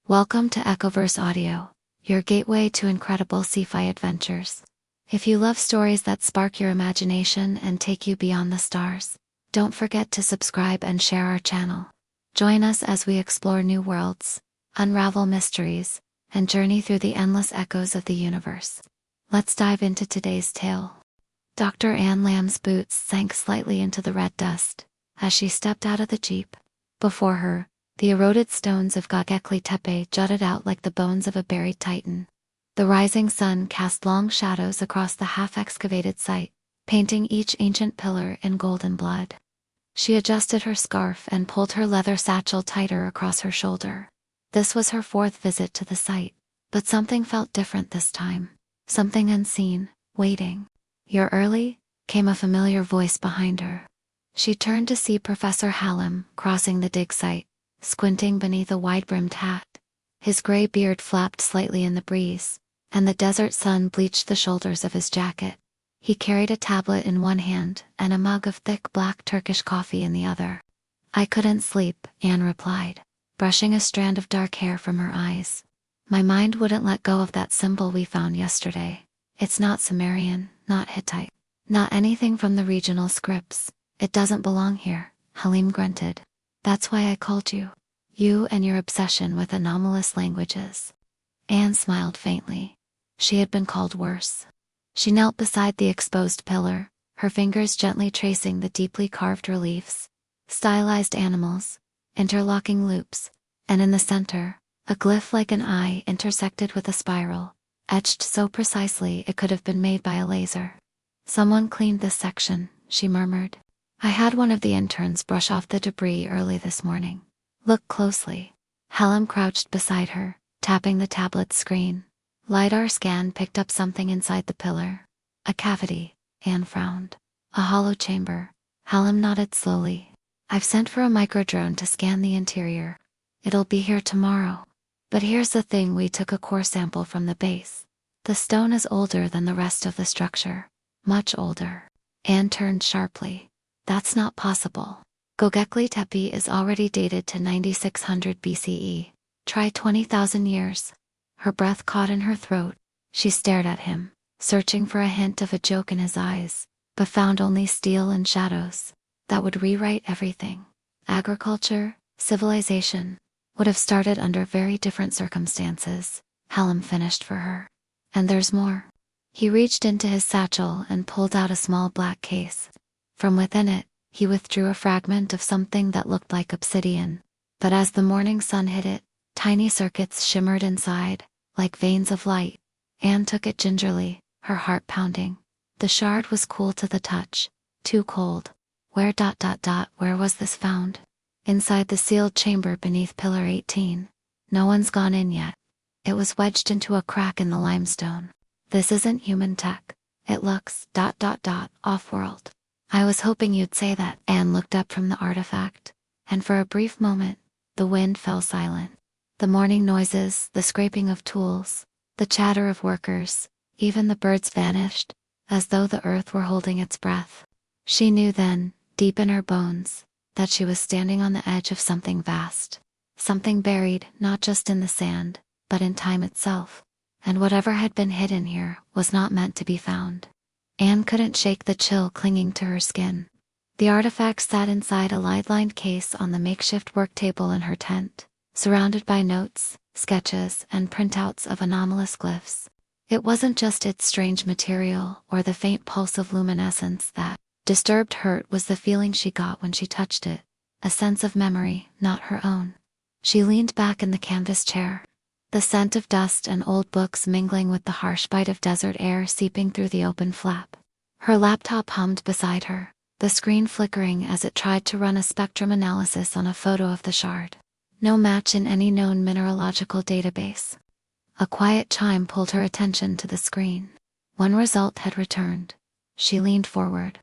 Welcome to Echoverse Audio, your gateway to incredible sci-fi adventures. If you love stories that spark your imagination and take you beyond the stars, don't forget to subscribe and share our channel. Join us as we explore new worlds, unravel mysteries, and journey through the endless echoes of the universe. Let's dive into today's tale. Dr. Anne Lamb's boots sank slightly into the red dust as she stepped out of the jeep. Before her, the eroded stones of Göbekli Tepe jutted out like the bones of a buried titan. The rising sun cast long shadows across the half-excavated site, painting each ancient pillar in golden blood. She adjusted her scarf and pulled her leather satchel tighter across her shoulder. This was her fourth visit to the site, but something felt different this time. Something unseen, waiting. "You're early?" came a familiar voice behind her. She turned to see Professor Hallam crossing the dig site, squinting beneath a wide-brimmed hat. His gray beard flapped slightly in the breeze, and the desert sun bleached the shoulders of his jacket. He carried a tablet in one hand and a mug of thick black Turkish coffee in the other. "I couldn't sleep," Anne replied, brushing a strand of dark hair from her eyes. "My mind wouldn't let go of that symbol we found yesterday. It's not Sumerian, not Hittite, not anything from the regional scripts. It doesn't belong here," Halim grunted. "That's why I called you. You and your obsession with anomalous languages." Anne smiled faintly. She had been called worse. She knelt beside the exposed pillar, her fingers gently tracing the deeply carved reliefs, stylized animals, interlocking loops, and in the center, a glyph like an eye intersected with a spiral, etched so precisely it could have been made by a laser. "Someone cleaned this section," she murmured. "I had one of the interns brush off the debris early this morning." "Look closely." Hallam crouched beside her, tapping the tablet's screen. LiDAR scan picked up something inside the pillar. "A cavity," Anne frowned. "A hollow chamber." Hallam nodded slowly. "I've sent for a microdrone to scan the interior. It'll be here tomorrow. But here's the thing, we took a core sample from the base. The stone is older than the rest of the structure. Much older." Anne turned sharply. "That's not possible. Göbekli Tepe is already dated to 9600 BCE. Try 20,000 years. Her breath caught in her throat. She stared at him, searching for a hint of a joke in his eyes, but found only steel and shadows. That would rewrite everything. Agriculture, civilization, would have started under very different circumstances, Hallam finished for her. "And there's more." He reached into his satchel and pulled out a small black case. From within it, he withdrew a fragment of something that looked like obsidian. But as the morning sun hit it, tiny circuits shimmered inside, like veins of light. Anne took it gingerly, her heart pounding. The shard was cool to the touch, too cold. Where was this found? "Inside the sealed chamber beneath Pillar 18. No one's gone in yet. It was wedged into a crack in the limestone. This isn't human tech. It looks off-world." "I was hoping you'd say that." Anne looked up from the artifact, and for a brief moment, the wind fell silent. The morning noises, the scraping of tools, the chatter of workers, even the birds vanished, as though the earth were holding its breath. She knew then, deep in her bones, that she was standing on the edge of something vast. Something buried not just in the sand, but in time itself. And whatever had been hidden here was not meant to be found. Anne couldn't shake the chill clinging to her skin. The artifact sat inside a lead-lined case on the makeshift work table in her tent, surrounded by notes, sketches, and printouts of anomalous glyphs. It wasn't just its strange material or the faint pulse of luminescence that disturbed her, it was the feeling she got when she touched it, a sense of memory, not her own. She leaned back in the canvas chair, the scent of dust and old books mingling with the harsh bite of desert air seeping through the open flap. Her laptop hummed beside her, the screen flickering as it tried to run a spectrum analysis on a photo of the shard. No match in any known mineralogical database. A quiet chime pulled her attention to the screen. One result had returned. She leaned forward.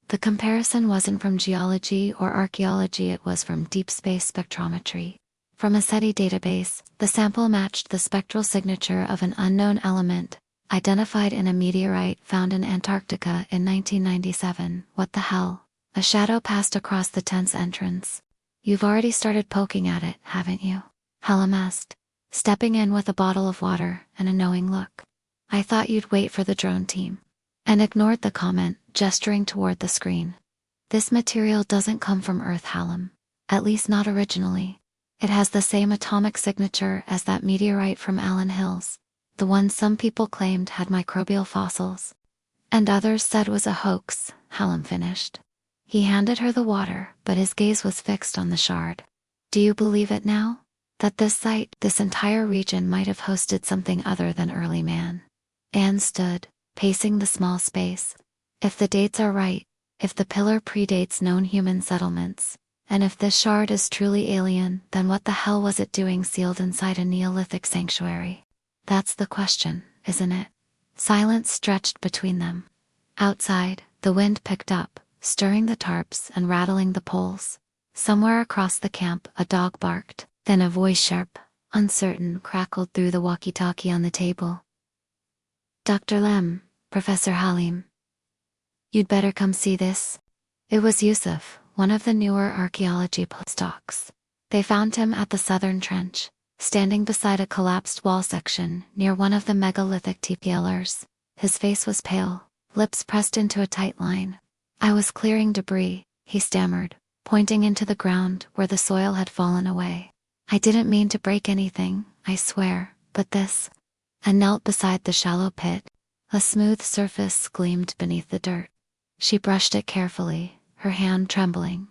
The comparison wasn't from geology or archaeology, it was from deep space spectrometry. From a SETI database, the sample matched the spectral signature of an unknown element, identified in a meteorite found in Antarctica in 1997. "What the hell?" A shadow passed across the tent's entrance. "You've already started poking at it, haven't you?" Hallam asked. stepping in with a bottle of water and a knowing look. "I thought you'd wait for the drone team," and ignored the comment, gesturing toward the screen. "This material doesn't come from Earth, Hallam. At least not originally. It has the same atomic signature as that meteorite from Allen Hills, the one some people claimed had microbial fossils. And others said was a hoax," Hallam finished. He handed her the water, but his gaze was fixed on the shard. "Do you believe it now? That this site, this entire region might have hosted something other than early man?" Anne stood, pacing the small space. "If the dates are right, if the pillar predates known human settlements, and if this shard is truly alien, then what the hell was it doing sealed inside a Neolithic sanctuary? That's the question, isn't it?" Silence stretched between them. Outside, the wind picked up, stirring the tarps and rattling the poles. Somewhere across the camp, a dog barked. Then a voice, sharp, uncertain, crackled through the walkie-talkie on the table. "Dr. Lem, Professor Halim. You'd better come see this." It was Yusuf, one of the newer archaeology postdocs. They found him at the southern trench, standing beside a collapsed wall section near one of the megalithic TPLers. His face was pale, lips pressed into a tight line. "I was clearing debris," he stammered, pointing into the ground where the soil had fallen away. "I didn't mean to break anything, I swear, but this," and knelt beside the shallow pit. A smooth surface gleamed beneath the dirt. She brushed it carefully, her hand trembling.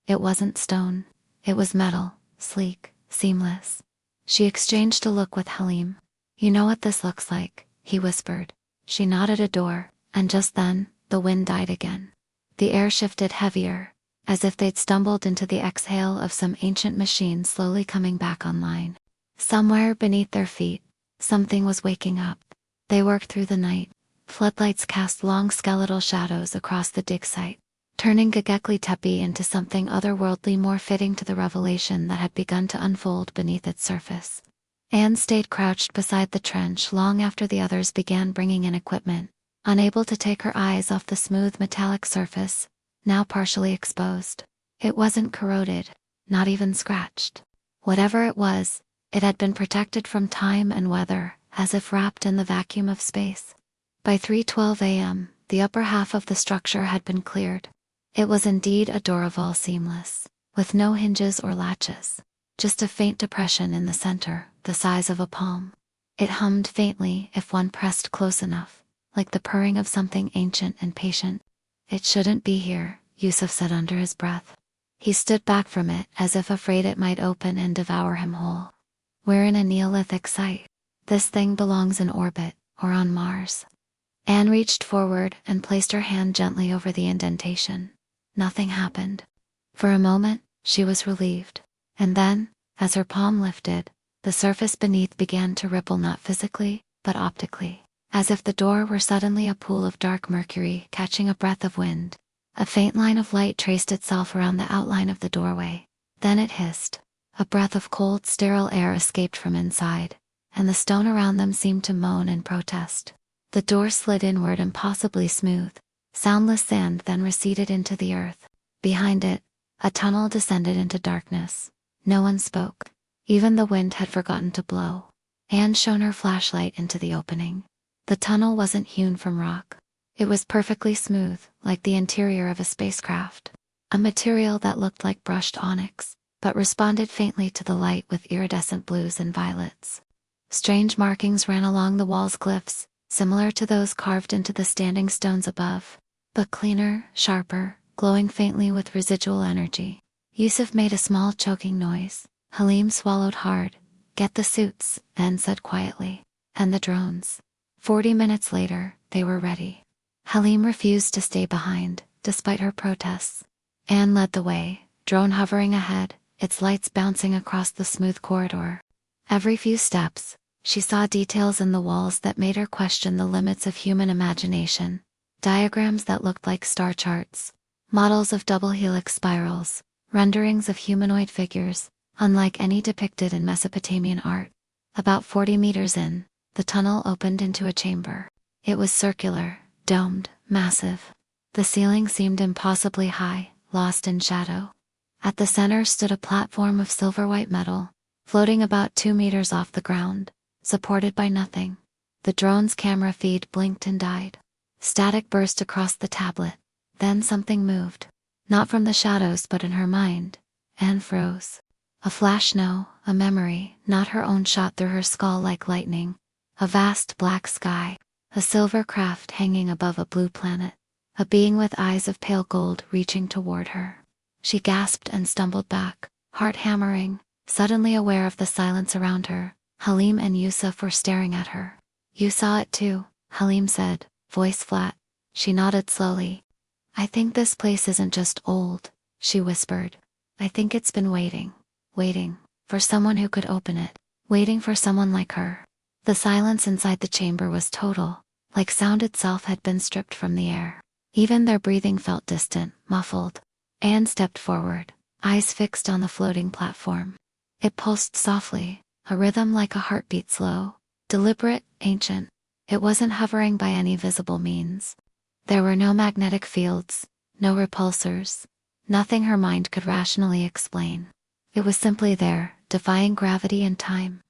It wasn't stone. It was metal, sleek, seamless. She exchanged a look with Halim. "You know what this looks like," he whispered. She nodded a door, and just then, the wind died again. The air shifted heavier, as if they'd stumbled into the exhale of some ancient machine slowly coming back online. Somewhere beneath their feet, something was waking up. They worked through the night. Floodlights cast long skeletal shadows across the dig site, turning Göbekli Tepe into something otherworldly more fitting to the revelation that had begun to unfold beneath its surface. Anne stayed crouched beside the trench long after the others began bringing in equipment, unable to take her eyes off the smooth metallic surface, now partially exposed. It wasn't corroded, not even scratched. Whatever it was, it had been protected from time and weather, as if wrapped in the vacuum of space. By 3:12 a.m., the upper half of the structure had been cleared. It was indeed a Duraval seamless, with no hinges or latches, just a faint depression in the center, the size of a palm. It hummed faintly if one pressed close enough, like the purring of something ancient and patient. "It shouldn't be here," Yusuf said under his breath. He stood back from it as if afraid it might open and devour him whole. "We're in a Neolithic site. This thing belongs in orbit, or on Mars." Anne reached forward and placed her hand gently over the indentation. Nothing happened. For a moment, she was relieved. And then, as her palm lifted, the surface beneath began to ripple not physically, but optically, as if the door were suddenly a pool of dark mercury catching a breath of wind. A faint line of light traced itself around the outline of the doorway. Then it hissed. A breath of cold, sterile air escaped from inside, and the stone around them seemed to moan in protest. The door slid inward impossibly smooth. Soundless sand then receded into the earth. Behind it, a tunnel descended into darkness. No one spoke. Even the wind had forgotten to blow. Anne shone her flashlight into the opening. The tunnel wasn't hewn from rock. It was perfectly smooth, like the interior of a spacecraft. A material that looked like brushed onyx, but responded faintly to the light with iridescent blues and violets. Strange markings ran along the wall's glyphs, similar to those carved into the standing stones above, but cleaner, sharper, glowing faintly with residual energy. Yusuf made a small choking noise. Halim swallowed hard. "Get the suits," Anne said quietly. "And the drones." 40 minutes later, they were ready. Halim refused to stay behind, despite her protests. Anne led the way, drone hovering ahead, its lights bouncing across the smooth corridor. Every few steps, she saw details in the walls that made her question the limits of human imagination. Diagrams that looked like star charts, models of double helix spirals, renderings of humanoid figures, unlike any depicted in Mesopotamian art. About 40 meters in, the tunnel opened into a chamber. It was circular, domed, massive. The ceiling seemed impossibly high, lost in shadow. At the center stood a platform of silver-white metal, floating about 2 meters off the ground, supported by nothing. The drone's camera feed blinked and died. Static burst across the tablet. Then something moved. Not from the shadows but in her mind. Anne froze. A flash, no, a memory, not her own, shot through her skull like lightning. A vast black sky. A silver craft hanging above a blue planet. A being with eyes of pale gold reaching toward her. She gasped and stumbled back, heart hammering, suddenly aware of the silence around her. Halim and Yusuf were staring at her. "You saw it too," Halim said, voice flat. She nodded slowly. "I think this place isn't just old," she whispered. "I think it's been waiting for someone who could open it, waiting for someone like her." The silence inside the chamber was total, like sound itself had been stripped from the air. Even their breathing felt distant, muffled. Anne stepped forward, eyes fixed on the floating platform. It pulsed softly, a rhythm like a heartbeat, slow, deliberate, ancient. It wasn't hovering by any visible means. There were no magnetic fields, no repulsors, nothing her mind could rationally explain. It was simply there, defying gravity and time.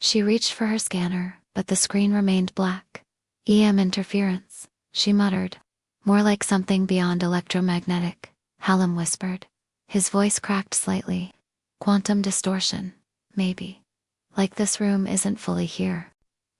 She reached for her scanner, but the screen remained black. "EM interference," she muttered. "More like something beyond electromagnetic," Halim whispered. His voice cracked slightly. "Quantum distortion, maybe. Like this room isn't fully here."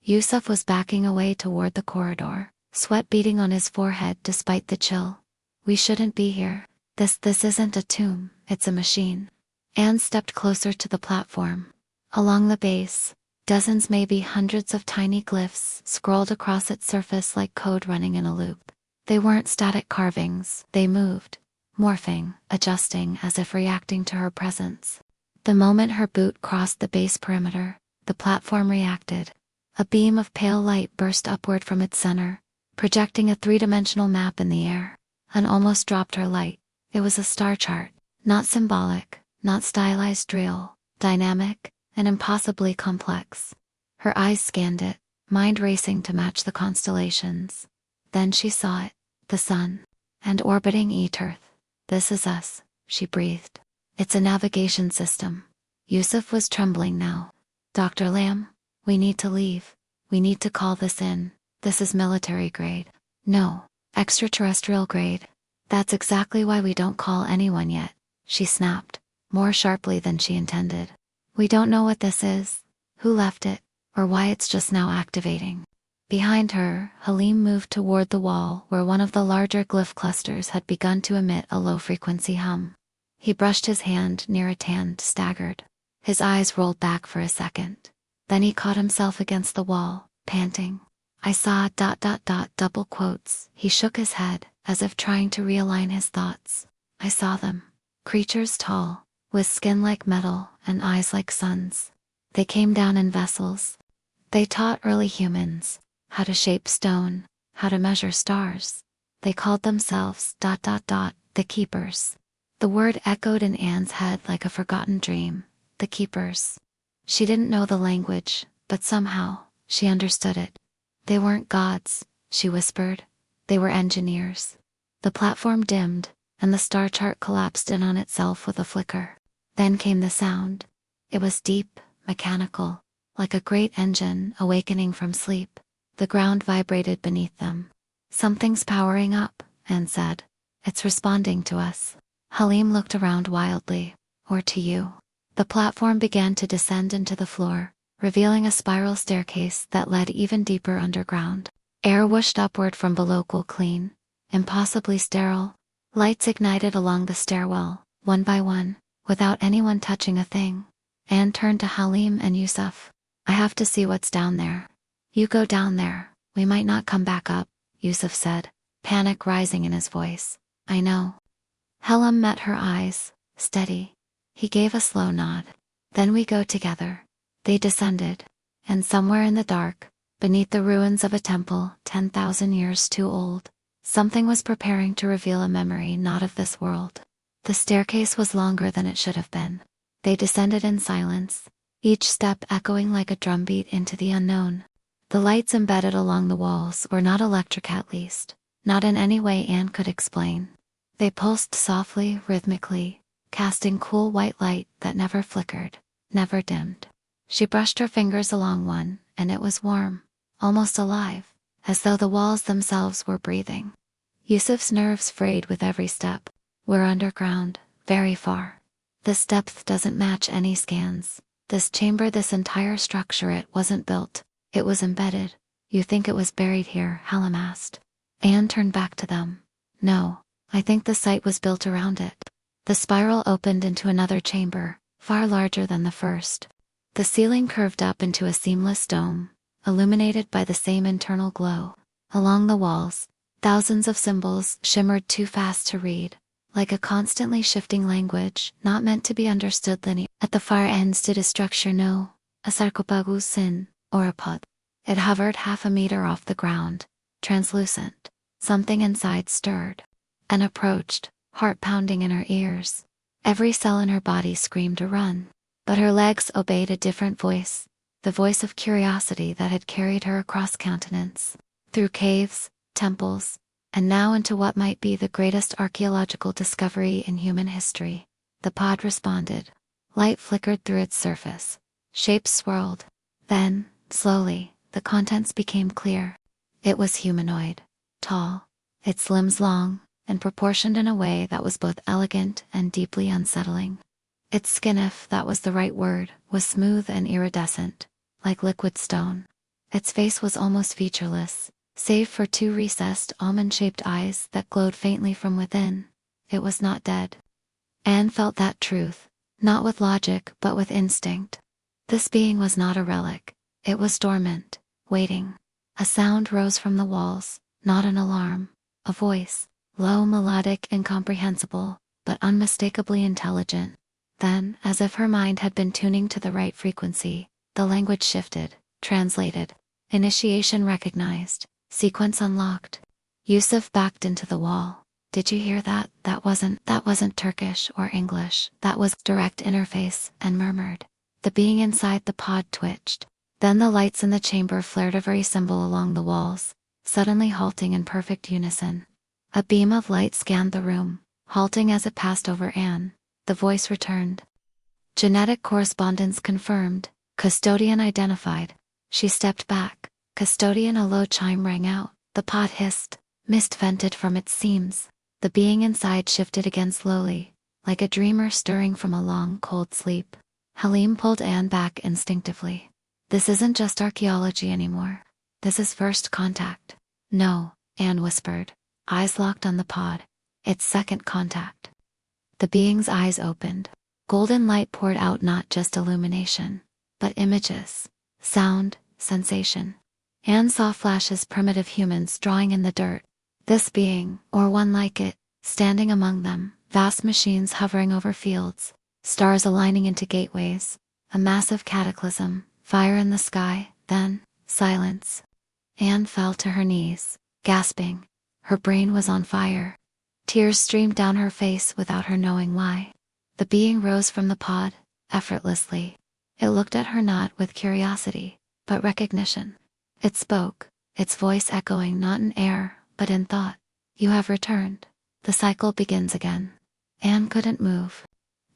Yusuf was backing away toward the corridor, sweat beading on his forehead despite the chill. "We shouldn't be here. This isn't a tomb, it's a machine." Anne stepped closer to the platform. Along the base, dozens, maybe hundreds of tiny glyphs scrolled across its surface like code running in a loop. They weren't static carvings, they moved, morphing, adjusting as if reacting to her presence. The moment her boot crossed the base perimeter, the platform reacted. A beam of pale light burst upward from its center, projecting a three-dimensional map in the air. Anne almost dropped her light. It was a star chart, not symbolic, not stylized, real, dynamic, and impossibly complex. Her eyes scanned it, mind racing to match the constellations. Then she saw it, the sun, and orbiting Earth. "This is us," she breathed. "It's a navigation system." Yusuf was trembling now. "Dr. Lamb, we need to leave. We need to call this in. This is military grade." "No, extraterrestrial grade. That's exactly why we don't call anyone yet," she snapped, more sharply than she intended. "We don't know what this is, who left it, or why it's just now activating." Behind her, Halim moved toward the wall where one of the larger glyph clusters had begun to emit a low-frequency hum. He brushed his hand near it and staggered. His eyes rolled back for a second. Then he caught himself against the wall, panting. "I saw ... double quotes." He shook his head, as if trying to realign his thoughts. "I saw them. Creatures tall, with skin like metal and eyes like suns. They came down in vessels. They taught early humans how to shape stone, how to measure stars. They called themselves ... the Keepers." The word echoed in Anne's head like a forgotten dream. The Keepers. She didn't know the language, but somehow, she understood it. "They weren't gods," she whispered. "They were engineers." The platform dimmed, and the star chart collapsed in on itself with a flicker. Then came the sound. It was deep, mechanical, like a great engine awakening from sleep. The ground vibrated beneath them. "Something's powering up," Anne said. "It's responding to us." Halim looked around wildly. "Or to you." The platform began to descend into the floor, revealing a spiral staircase that led even deeper underground. Air whooshed upward from below, cool, clean, impossibly sterile. Lights ignited along the stairwell, one by one, without anyone touching a thing. Anne turned to Halim and Yusuf. "I have to see what's down there." "You go down there, we might not come back up," Yusuf said, panic rising in his voice. "I know." Halim met her eyes, steady. He gave a slow nod. "Then we go together." They descended, and somewhere in the dark, beneath the ruins of a temple 10,000 years too old, something was preparing to reveal a memory not of this world. The staircase was longer than it should have been. They descended in silence, each step echoing like a drumbeat into the unknown. The lights embedded along the walls were not electric, at least, not in any way Anne could explain. They pulsed softly, rhythmically, casting cool white light that never flickered, never dimmed. She brushed her fingers along one, and it was warm, almost alive, as though the walls themselves were breathing. Yusuf's nerves frayed with every step. We're underground, very far. This depth doesn't match any scans. This chamber, this entire structure, it wasn't built. It was embedded. You think it was buried here, Hallam asked. Anne turned back to them. No, I think the site was built around it. The spiral opened into another chamber, far larger than the first. The ceiling curved up into a seamless dome, illuminated by the same internal glow. Along the walls, thousands of symbols shimmered too fast to read, like a constantly shifting language, not meant to be understood linear. At the far end stood a structure known as a sarcophagus or a pod. It hovered half a meter off the ground, translucent. Something inside stirred and approached, heart pounding in her ears. Every cell in her body screamed to run, but her legs obeyed a different voice, the voice of curiosity that had carried her across continents, through caves, temples, and now into what might be the greatest archaeological discovery in human history. The pod responded. Light flickered through its surface. Shapes swirled. Then, slowly, the contents became clear. It was humanoid. Tall, its limbs long, and proportioned in a way that was both elegant and deeply unsettling. Its skin, if that was the right word, was smooth and iridescent, like liquid stone. Its face was almost featureless, save for two recessed, almond-shaped eyes that glowed faintly from within. It was not dead. Anne felt that truth, not with logic but with instinct. This being was not a relic. It was dormant, waiting. A sound rose from the walls, not an alarm. A voice, low, melodic, incomprehensible, but unmistakably intelligent. Then, as if her mind had been tuning to the right frequency, the language shifted, translated. Initiation recognized. Sequence unlocked. Yusuf backed into the wall. Did you hear that? That wasn't Turkish or English. That was direct interface, and murmured. The being inside the pod twitched. Then the lights in the chamber flared, a very symbol along the walls, suddenly halting in perfect unison. A beam of light scanned the room, halting as it passed over Anne. The voice returned. Genetic correspondence confirmed. Custodian identified. She stepped back. Custodian, a low chime rang out. The pod hissed. Mist vented from its seams. The being inside shifted again slowly, like a dreamer stirring from a long, cold sleep. Halim pulled Anne back instinctively. This isn't just archaeology anymore. This is first contact. No, Anne whispered, eyes locked on the pod. It's second contact. The being's eyes opened. Golden light poured out, not just illumination, but images, sound, sensation. Anne saw flashes, primitive humans drawing in the dirt. This being, or one like it, standing among them, vast machines hovering over fields, stars aligning into gateways, a massive cataclysm, fire in the sky, then, silence. Anne fell to her knees, gasping. Her brain was on fire. Tears streamed down her face without her knowing why. The being rose from the pod, effortlessly. It looked at her not with curiosity, but recognition. It spoke, its voice echoing not in air, but in thought. You have returned. The cycle begins again. Anne couldn't move.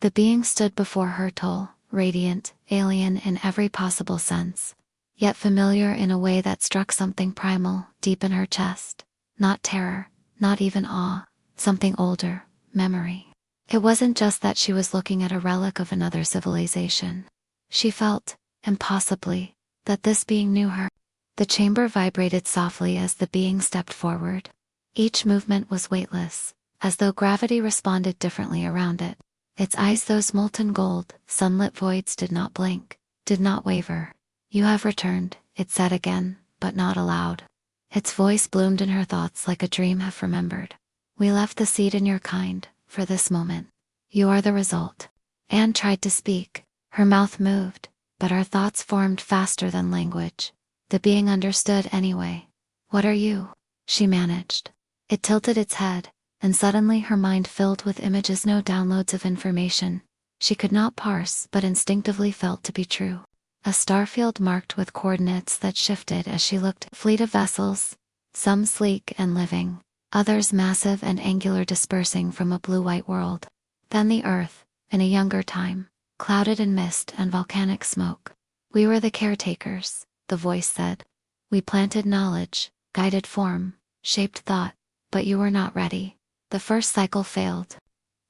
The being stood before her, tall, radiant, alien in every possible sense, yet familiar in a way that struck something primal deep in her chest. Not terror, not even awe, something older, memory. It wasn't just that she was looking at a relic of another civilization. She felt, impossibly, that this being knew her. The chamber vibrated softly as the being stepped forward. Each movement was weightless, as though gravity responded differently around it. Its eyes, those molten gold, sunlit voids, did not blink, did not waver. You have returned, it said again, but not aloud. Its voice bloomed in her thoughts like a dream half remembered. We left the seed in your kind, for this moment. You are the result. Anne tried to speak. Her mouth moved, but her thoughts formed faster than language. The being understood anyway. What are you? She managed. It tilted its head, and suddenly her mind filled with images, no downloads of information she could not parse but instinctively felt to be true. A starfield marked with coordinates that shifted as she looked. Fleet of vessels, some sleek and living, others massive and angular, dispersing from a blue-white world. Then the Earth, in a younger time, clouded in mist and volcanic smoke. We were the caretakers, the voice said. We planted knowledge, guided form, shaped thought, but you were not ready. The first cycle failed.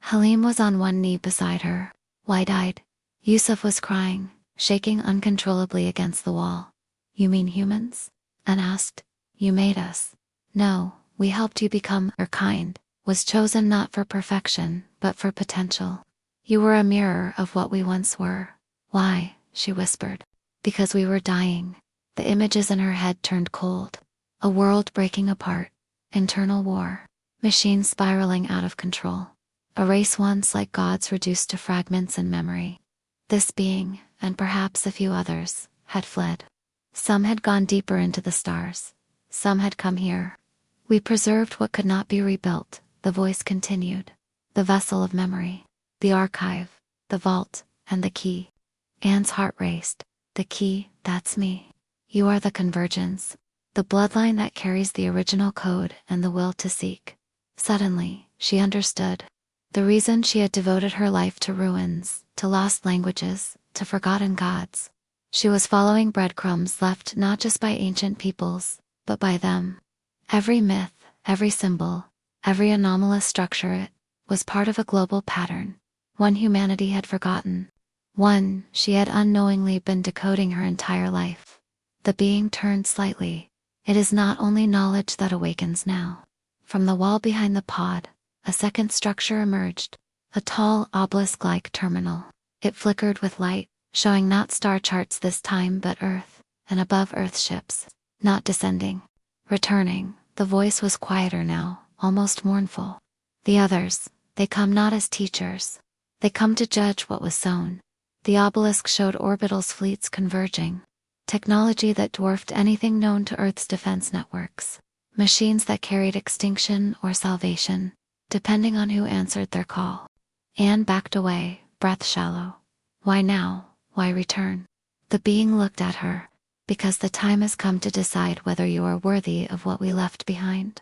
Halim was on one knee beside her, wide-eyed. Yusuf was crying, shaking uncontrollably against the wall. You mean humans? Anne asked. You made us. No, we helped you become. Your kind was chosen not for perfection, but for potential. You were a mirror of what we once were. Why? She whispered. Because we were dying. The images in her head turned cold. A world breaking apart. Internal war. Machines spiraling out of control. A race once like gods reduced to fragments in memory. This being, and perhaps a few others, had fled. Some had gone deeper into the stars. Some had come here. We preserved what could not be rebuilt, the voice continued. The vessel of memory. The archive. The vault. And the key. Anne's heart raced. The key, that's me. You are the convergence. The bloodline that carries the original code and the will to seek. Suddenly, she understood. The reason she had devoted her life to ruins, to lost languages, to forgotten gods. She was following breadcrumbs left not just by ancient peoples, but by them. Every myth, every symbol, every anomalous structure it was part of a global pattern. One humanity had forgotten. One she had unknowingly been decoding her entire life. The being turned slightly. It is not only knowledge that awakens now. From the wall behind the pod, a second structure emerged. A tall obelisk-like terminal. It flickered with light, showing not star charts this time but Earth, and above Earth ships. Not descending. Returning. The voice was quieter now, almost mournful. The others, they come not as teachers. They come to judge what was sown. The obelisk showed Orbital's fleets converging. Technology that dwarfed anything known to Earth's defense networks. Machines that carried extinction or salvation, depending on who answered their call. Anne backed away, breath shallow. Why now? Why return? The being looked at her. Because the time has come to decide whether you are worthy of what we left behind.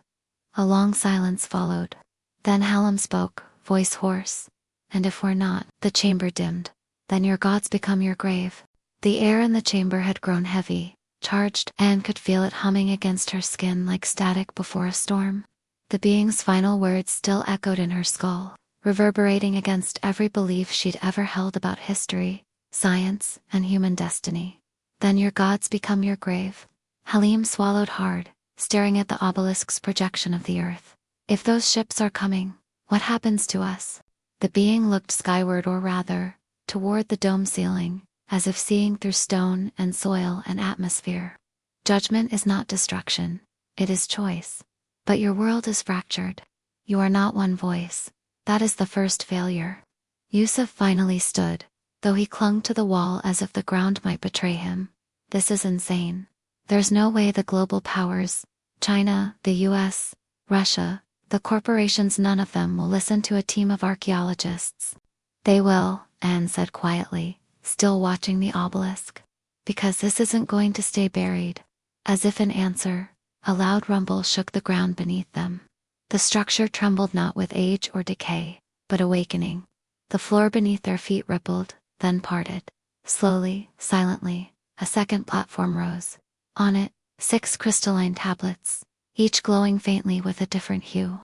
A long silence followed. Then Hallam spoke, voice hoarse. And if we're not, the chamber dimmed. Then your gods become your grave. The air in the chamber had grown heavy, charged. Anne could feel it humming against her skin like static before a storm. The being's final words still echoed in her skull, reverberating against every belief she'd ever held about history, science, and human destiny. Then your gods become your grave. Halim swallowed hard, staring at the obelisk's projection of the earth. If those ships are coming, what happens to us? The being looked skyward, or rather, toward the dome ceiling, as if seeing through stone and soil and atmosphere. Judgment is not destruction, it is choice. But your world is fractured. You are not one voice. That is the first failure. Yusuf finally stood, though he clung to the wall as if the ground might betray him. This is insane. There's no way the global powers, China, the US, Russia, the corporations, none of them will listen to a team of archaeologists. They will, Anne said quietly, still watching the obelisk. Because this isn't going to stay buried. As if in answer, a loud rumble shook the ground beneath them. The structure trembled not with age or decay, but awakening. The floor beneath their feet rippled, then parted. Slowly, silently, a second platform rose. On it, 6 crystalline tablets, each glowing faintly with a different hue.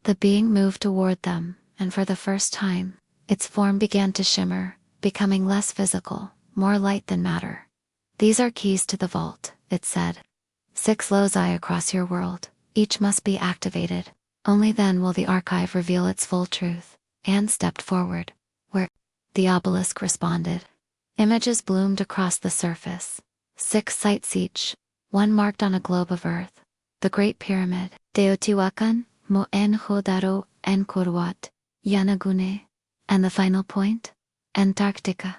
The being moved toward them, and for the first time, its form began to shimmer, becoming less physical, more light than matter. These are keys to the vault, it said. 6 loci across your world, each must be activated. Only then will the archive reveal its full truth. Anne stepped forward. Where? The obelisk responded. Images bloomed across the surface. 6 sites each, one marked on a globe of Earth. The Great Pyramid, Teotihuacan, Mohenjo-Daro, Angkor-Wat, Yanagune. And the final point? Antarctica.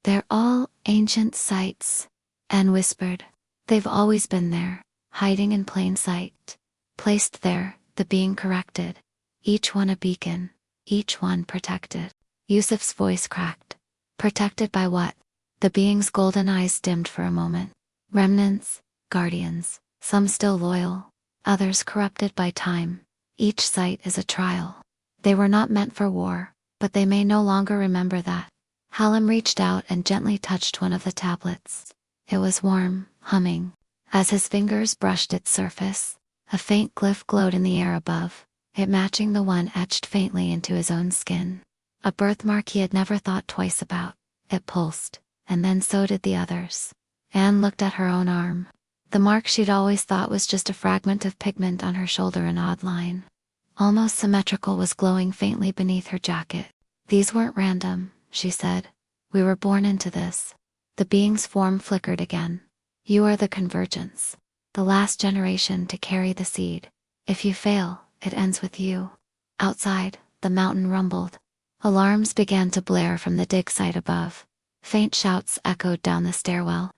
They're all ancient sites, Anne whispered. They've always been there, hiding in plain sight. Placed there, the being corrected. Each one a beacon, each one protected. Yusuf's voice cracked. Protected by what? The being's golden eyes dimmed for a moment. Remnants, guardians, some still loyal, others corrupted by time. Each site is a trial. They were not meant for war, but they may no longer remember that. Hallam reached out and gently touched one of the tablets. It was warm, humming. As his fingers brushed its surface, a faint glyph glowed in the air above, it matching the one etched faintly into his own skin. A birthmark he had never thought twice about. It pulsed, and then so did the others. Anne looked at her own arm. The mark she'd always thought was just a fragment of pigment on her shoulder, an odd line, almost symmetrical, was glowing faintly beneath her jacket. These weren't random, she said. We were born into this. The being's form flickered again. You are the convergence. The last generation to carry the seed. If you fail, it ends with you. Outside, the mountain rumbled. Alarms began to blare from the dig site above. Faint shouts echoed down the stairwell.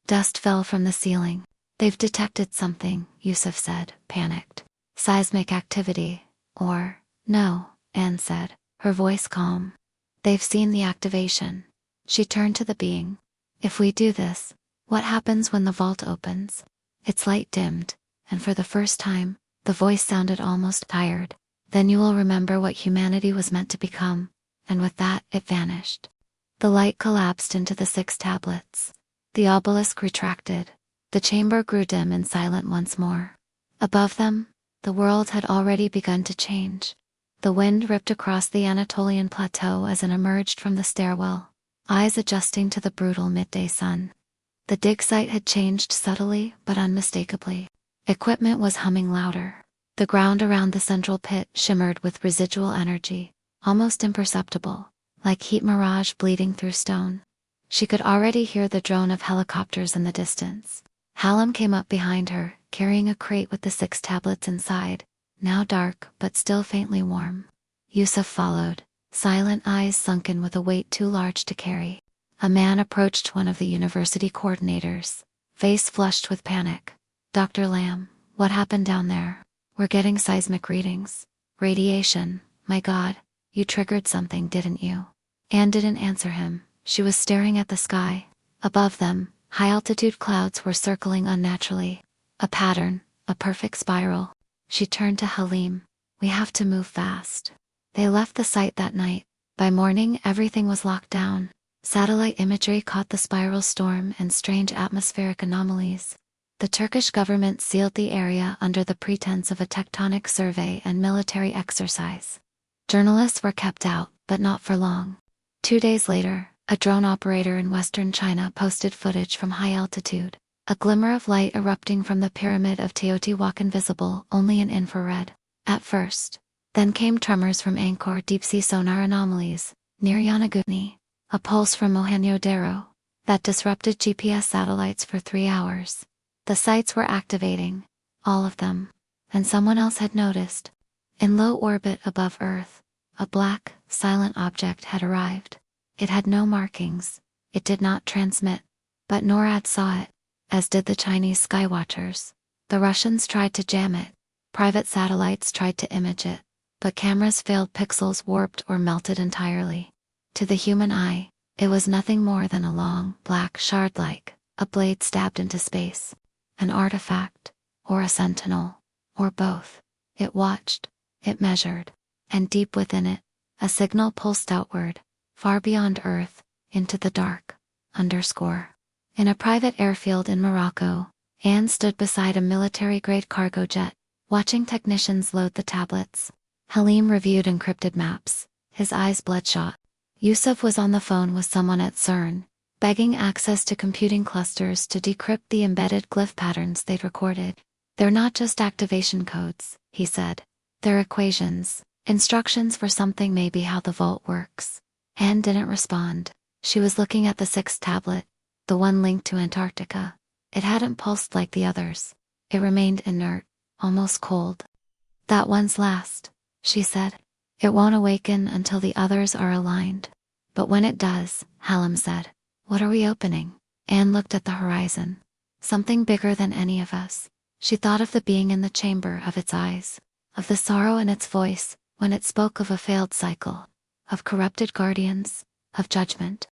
Dust fell from the ceiling. They've detected something, Yusuf said, panicked. Seismic activity. Or, no, Anne said, her voice calm. They've seen the activation. She turned to the being. If we do this, what happens when the vault opens? Its light dimmed, and for the first time, the voice sounded almost tired. Then you will remember what humanity was meant to become. And with that, it vanished. The light collapsed into the 6 tablets. The obelisk retracted. The chamber grew dim and silent once more. Above them, the world had already begun to change. The wind ripped across the Anatolian plateau as it emerged from the stairwell, eyes adjusting to the brutal midday sun. The dig site had changed subtly but unmistakably. Equipment was humming louder. The ground around the central pit shimmered with residual energy, almost imperceptible, like heat mirage bleeding through stone. She could already hear the drone of helicopters in the distance. Hallam came up behind her, carrying a crate with the 6 tablets inside, now dark but still faintly warm. Yusuf followed, silent eyes sunken with a weight too large to carry. A man approached one of the university coordinators, face flushed with panic. Dr. Lamb, what happened down there? We're getting seismic readings. Radiation, my God, you triggered something, didn't you? Anne didn't answer him. She was staring at the sky. Above them, high-altitude clouds were circling unnaturally. A pattern, a perfect spiral. She turned to Halim. We have to move fast. They left the site that night. By morning, everything was locked down. Satellite imagery caught the spiral storm and strange atmospheric anomalies. The Turkish government sealed the area under the pretense of a tectonic survey and military exercise. Journalists were kept out, but not for long. 2 days later, a drone operator in western China posted footage from high altitude. A glimmer of light erupting from the pyramid of Teotihuacan, visible only in infrared. At first. Then came tremors from Angkor deep-sea sonar anomalies, near Yonaguni. A pulse from Mohenjo-Daro that disrupted GPS satellites for 3 hours. The sites were activating, all of them. And someone else had noticed. In low orbit above Earth, a black, silent object had arrived. It had no markings. It did not transmit. But NORAD saw it, as did the Chinese skywatchers. The Russians tried to jam it. Private satellites tried to image it. But cameras failed, pixels warped or melted entirely. To the human eye, it was nothing more than a long, black shard, like a blade stabbed into space. An artifact, or a sentinel, or both. It watched, it measured, and deep within it, a signal pulsed outward, far beyond Earth, into the dark. In a private airfield in Morocco, Anne stood beside a military-grade cargo jet, watching technicians load the tablets. Halim reviewed encrypted maps, his eyes bloodshot. Yusuf was on the phone with someone at CERN, begging access to computing clusters to decrypt the embedded glyph patterns they'd recorded. They're not just activation codes, he said. They're equations, instructions for something, maybe how the vault works. Anne didn't respond. She was looking at the 6th tablet, the one linked to Antarctica. It hadn't pulsed like the others. It remained inert, almost cold. That one's last, she said. It won't awaken until the others are aligned. But when it does, Hallam said, what are we opening? Anne looked at the horizon. Something bigger than any of us. She thought of the being in the chamber, of its eyes, of the sorrow in its voice, when it spoke of a failed cycle, of corrupted guardians, of judgment.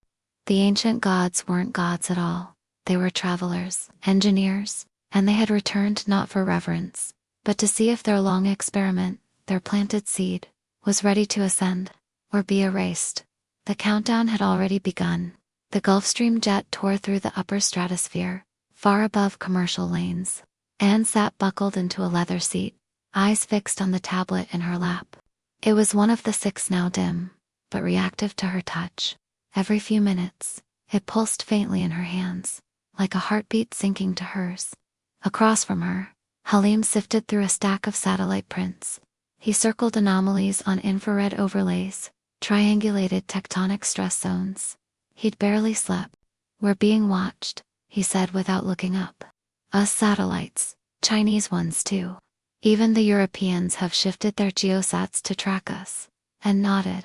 The ancient gods weren't gods at all. They were travelers, engineers, and they had returned not for reverence, but to see if their long experiment, their planted seed, was ready to ascend, or be erased. The countdown had already begun. The Gulfstream jet tore through the upper stratosphere, far above commercial lanes. Anne sat buckled into a leather seat, eyes fixed on the tablet in her lap. It was one of the 6 now dim, but reactive to her touch. Every few minutes, it pulsed faintly in her hands, like a heartbeat sinking to hers. Across from her, Halim sifted through a stack of satellite prints. He circled anomalies on infrared overlays, triangulated tectonic stress zones. He'd barely slept. "We're being watched," he said without looking up. "Us satellites, Chinese ones too. Even the Europeans have shifted their geosats to track us." And nodded.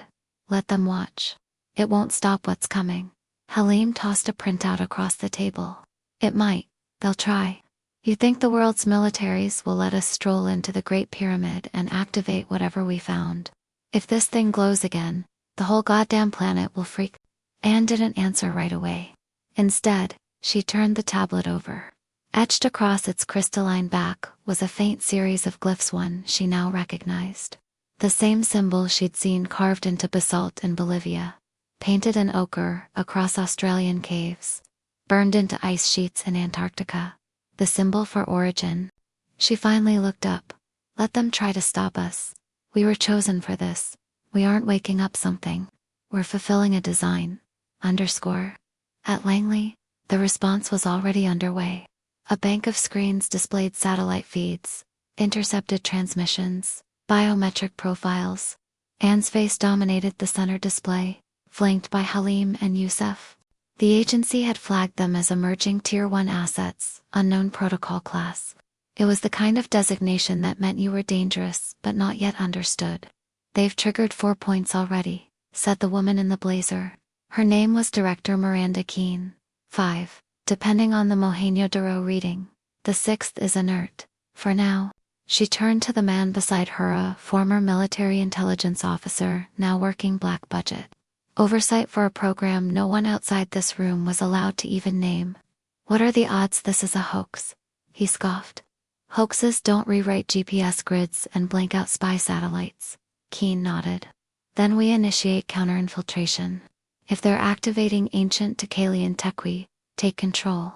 "Let them watch. It won't stop what's coming." Halim tossed a printout across the table. "It might. They'll try. You think the world's militaries will let us stroll into the Great Pyramid and activate whatever we found? If this thing glows again, the whole goddamn planet will freak." Anne didn't answer right away. Instead, she turned the tablet over. Etched across its crystalline back was a faint series of glyphs, one she now recognized. The same symbol she'd seen carved into basalt in Bolivia, painted in ochre across Australian caves, burned into ice sheets in Antarctica. The symbol for origin. She finally looked up. "Let them try to stop us. We were chosen for this. We aren't waking up something. We're fulfilling a design. Underscore." At Langley, the response was already underway. A bank of screens displayed satellite feeds, intercepted transmissions, biometric profiles. Anne's face dominated the center display, flanked by Halim and Youssef. The agency had flagged them as emerging Tier 1 assets, unknown protocol class. It was the kind of designation that meant you were dangerous but not yet understood. "They've triggered 4 points already," said the woman in the blazer. Her name was Director Miranda Keene. 5, depending on the Mohenjo-Daro reading. The 6th is inert. For now. She turned to the man beside her, a former military intelligence officer, now working black budget. Oversight for a program no one outside this room was allowed to even name. "What are the odds this is a hoax?" he scoffed. "Hoaxes don't rewrite GPS grids and blank out spy satellites." Keene nodded. "Then we initiate counterinfiltration. If they're activating ancient Tacalian tech, we take control.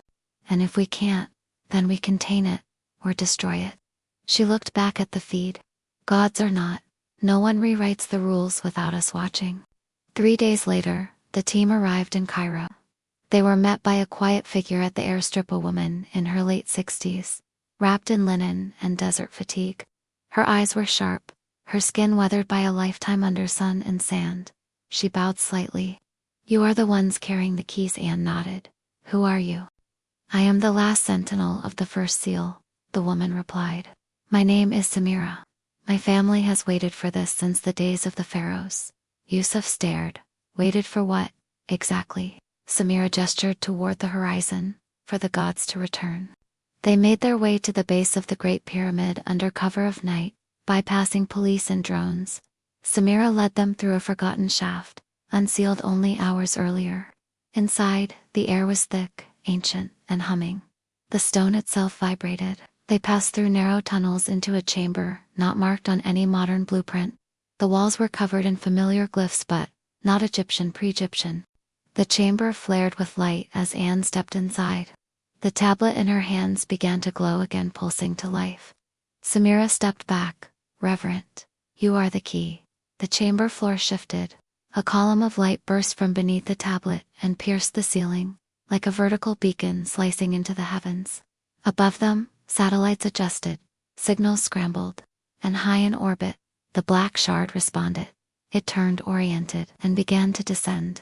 And if we can't, then we contain it, or destroy it." She looked back at the feed. "Gods or not, no one rewrites the rules without us watching." 3 days later, the team arrived in Cairo. They were met by a quiet figure at the airstrip, a woman in her late 60s, wrapped in linen and desert fatigue. Her eyes were sharp, her skin weathered by a lifetime under sun and sand. She bowed slightly. "You are the ones carrying the keys," Anne nodded. "Who are you?" "I am the last sentinel of the first seal," the woman replied. "My name is Samira. My family has waited for this since the days of the pharaohs." Yusuf stared. "Waited for what, exactly?" Samira gestured toward the horizon. "For the gods to return." They made their way to the base of the Great Pyramid under cover of night, bypassing police and drones. Samira led them through a forgotten shaft, unsealed only hours earlier. Inside, the air was thick, ancient, and humming. The stone itself vibrated. They passed through narrow tunnels into a chamber not marked on any modern blueprint. The walls were covered in familiar glyphs but not Egyptian, pre-Egyptian. The chamber flared with light as Anne stepped inside. The tablet in her hands began to glow again, pulsing to life. Samira stepped back, reverent. "You are the key." The chamber floor shifted. A column of light burst from beneath the tablet and pierced the ceiling, like a vertical beacon slicing into the heavens. Above them, satellites adjusted, signals scrambled, and high in orbit, the black shard responded. It turned, oriented, and began to descend.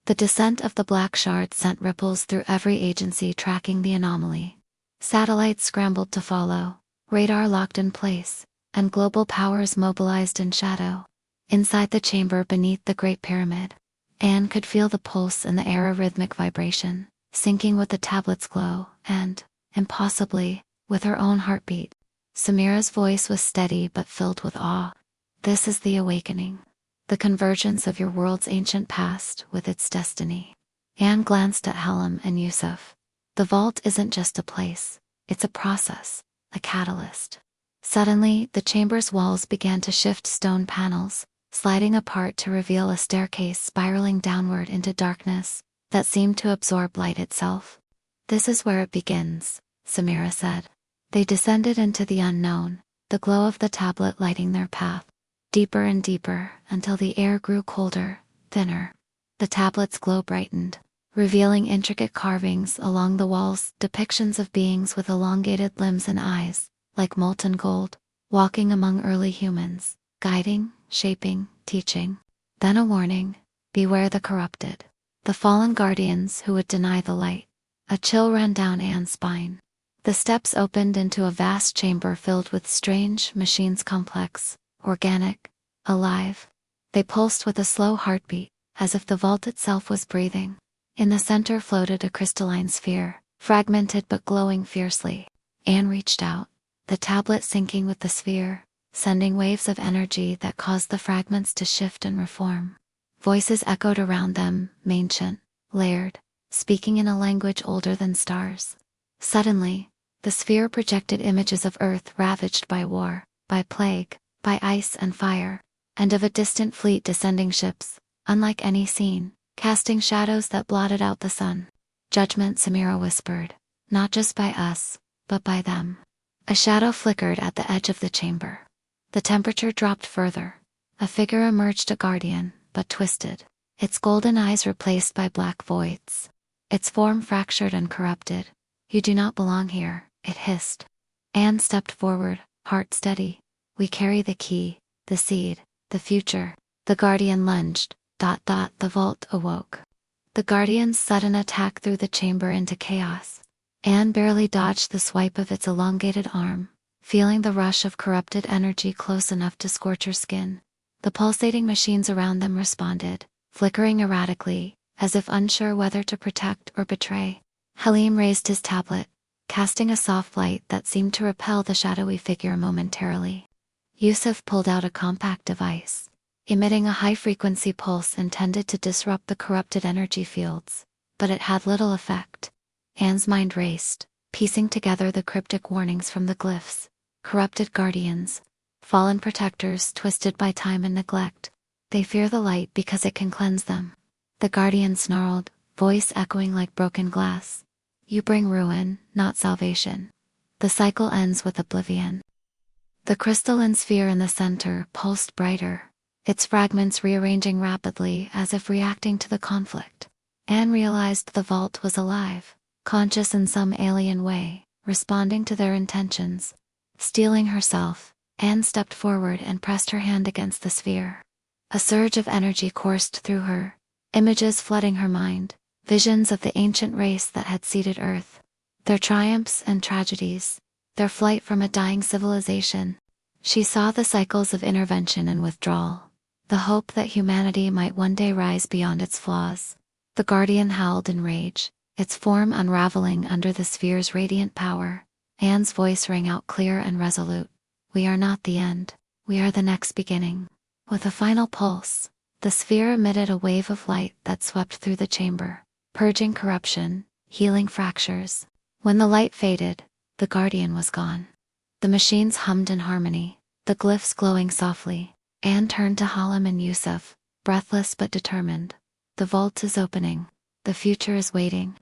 The descent of the black shard sent ripples through every agency tracking the anomaly. Satellites scrambled to follow, radar locked in place, and global powers mobilized in shadow. Inside the chamber beneath the Great Pyramid, Anne could feel the pulse in the air, a rhythmic vibration, syncing with the tablet's glow, and, impossibly, with her own heartbeat. Samira's voice was steady but filled with awe. "This is the awakening. The convergence of your world's ancient past with its destiny." Anne glanced at Halim and Yusuf. "The vault isn't just a place, it's a process, a catalyst." Suddenly, the chamber's walls began to shift, stone panels, sliding apart to reveal a staircase spiraling downward into darkness that seemed to absorb light itself. "This is where it begins," Samira said. They descended into the unknown, the glow of the tablet lighting their path, deeper and deeper until the air grew colder, thinner. The tablet's glow brightened, revealing intricate carvings along the walls, depictions of beings with elongated limbs and eyes, like molten gold, walking among early humans, guiding, shaping, teaching. Then a warning: beware the corrupted, the fallen guardians who would deny the light. A chill ran down Anne's spine. The steps opened into a vast chamber filled with strange machines, complex, organic, alive. They pulsed with a slow heartbeat, as if the vault itself was breathing. In the center floated a crystalline sphere, fragmented but glowing fiercely. Anne reached out, the tablet syncing with the sphere, sending waves of energy that caused the fragments to shift and reform. Voices echoed around them, ancient, layered, speaking in a language older than stars. Suddenly, the sphere projected images of Earth ravaged by war, by plague, by ice and fire, and of a distant fleet descending ships, unlike any seen, casting shadows that blotted out the sun. "Judgment," Samira whispered, "not just by us, but by them." A shadow flickered at the edge of the chamber. The temperature dropped further. A figure emerged, a guardian, but twisted, its golden eyes replaced by black voids. Its form fractured and corrupted. "You do not belong here," it hissed. Anne stepped forward, heart steady. "We carry the key, the seed, the future." The guardian lunged. The vault awoke. The guardian's sudden attack threw the chamber into chaos. Anne barely dodged the swipe of its elongated arm, feeling the rush of corrupted energy close enough to scorch her skin. The pulsating machines around them responded, flickering erratically, as if unsure whether to protect or betray. Halim raised his tablet, casting a soft light that seemed to repel the shadowy figure momentarily. Yusuf pulled out a compact device, emitting a high-frequency pulse intended to disrupt the corrupted energy fields, but it had little effect. Anne's mind raced, piecing together the cryptic warnings from the glyphs. Corrupted guardians, fallen protectors twisted by time and neglect. They fear the light because it can cleanse them. The guardian snarled, voice echoing like broken glass. "You bring ruin, not salvation. The cycle ends with oblivion." The crystalline sphere in the center pulsed brighter, its fragments rearranging rapidly as if reacting to the conflict. Anne realized the vault was alive, conscious in some alien way, responding to their intentions. Steeling herself, Anne stepped forward and pressed her hand against the sphere. A surge of energy coursed through her, images flooding her mind, visions of the ancient race that had seeded Earth, their triumphs and tragedies, their flight from a dying civilization. She saw the cycles of intervention and withdrawal, the hope that humanity might one day rise beyond its flaws. The guardian howled in rage, its form unraveling under the sphere's radiant power. Anne's voice rang out clear and resolute. "We are not the end, we are the next beginning." With a final pulse, the sphere emitted a wave of light that swept through the chamber, purging corruption, healing fractures. When the light faded, the guardian was gone. The machines hummed in harmony, the glyphs glowing softly. Anne turned to Halim and Yusuf, breathless but determined. "The vault is opening. The future is waiting."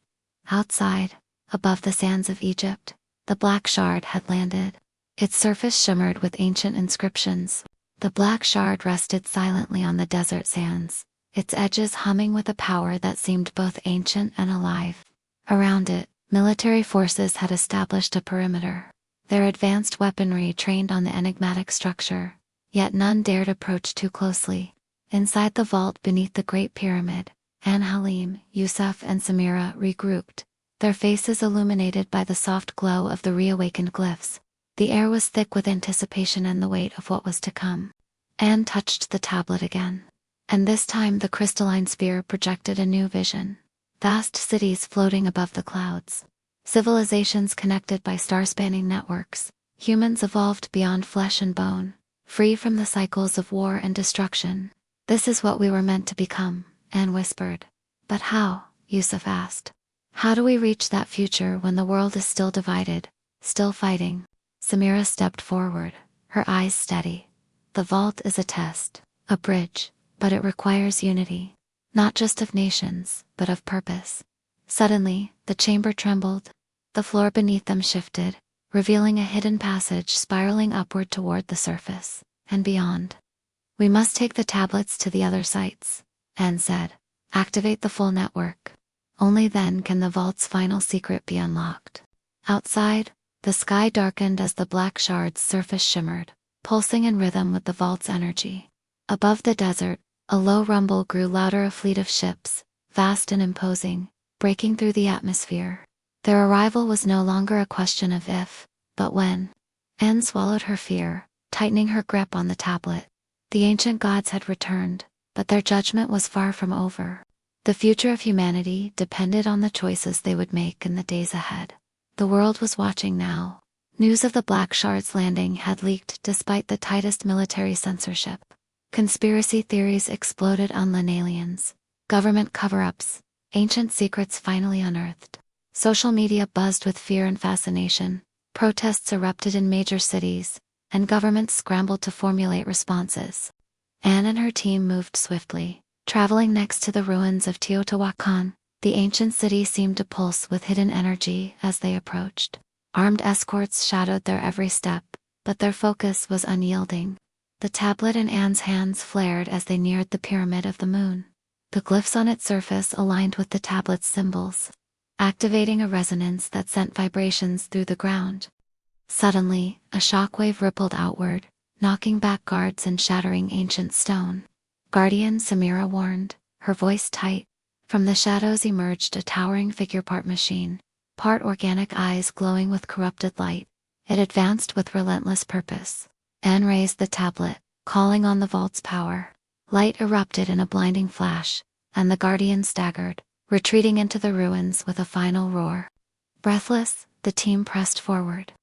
Outside, above the sands of Egypt, the black shard had landed. Its surface shimmered with ancient inscriptions. The black shard rested silently on the desert sands, its edges humming with a power that seemed both ancient and alive. Around it, military forces had established a perimeter, their advanced weaponry trained on the enigmatic structure, yet none dared approach too closely. Inside the vault beneath the Great Pyramid, Anne, Halim, Yusuf and Samira regrouped, their faces illuminated by the soft glow of the reawakened glyphs. The air was thick with anticipation and the weight of what was to come. Anne touched the tablet again, and this time the crystalline sphere projected a new vision. Vast cities floating above the clouds. Civilizations connected by star-spanning networks. Humans evolved beyond flesh and bone, free from the cycles of war and destruction. "This is what we were meant to become," Anne whispered. "But how?" Yusuf asked. "How do we reach that future when the world is still divided, still fighting?" Samira stepped forward, her eyes steady. "The vault is a test. A bridge, but it requires unity. Not just of nations, but of purpose. Suddenly, the chamber trembled. The floor beneath them shifted, revealing a hidden passage spiraling upward toward the surface, and beyond. "We must take the tablets to the other sites," Anne said. "Activate the full network. Only then can the vault's final secret be unlocked." Outside, the sky darkened as the black shard's surface shimmered, pulsing in rhythm with the vault's energy. Above the desert, a low rumble grew louder. A fleet of ships, vast and imposing, breaking through the atmosphere. Their arrival was no longer a question of if, but when. Anne swallowed her fear, tightening her grip on the tablet. The ancient gods had returned, but their judgment was far from over. The future of humanity depended on the choices they would make in the days ahead. The world was watching now. News of the Black Shard's landing had leaked despite the tightest military censorship. Conspiracy theories exploded on aliens, government cover-ups, ancient secrets finally unearthed. Social media buzzed with fear and fascination. Protests erupted in major cities, and governments scrambled to formulate responses. Anne and her team moved swiftly, traveling next to the ruins of Teotihuacan. The ancient city seemed to pulse with hidden energy as they approached. Armed escorts shadowed their every step, but their focus was unyielding. The tablet in Anne's hands flared as they neared the Pyramid of the Moon. The glyphs on its surface aligned with the tablet's symbols, activating a resonance that sent vibrations through the ground. Suddenly, a shockwave rippled outward, knocking back guards and shattering ancient stone. "Guardian," Samira warned, her voice tight. From the shadows emerged a towering figure, part machine, part organic, eyes glowing with corrupted light. It advanced with relentless purpose. Anne raised the tablet, calling on the vault's power. Light erupted in a blinding flash, and the Guardian staggered, retreating into the ruins with a final roar. Breathless, the team pressed forward.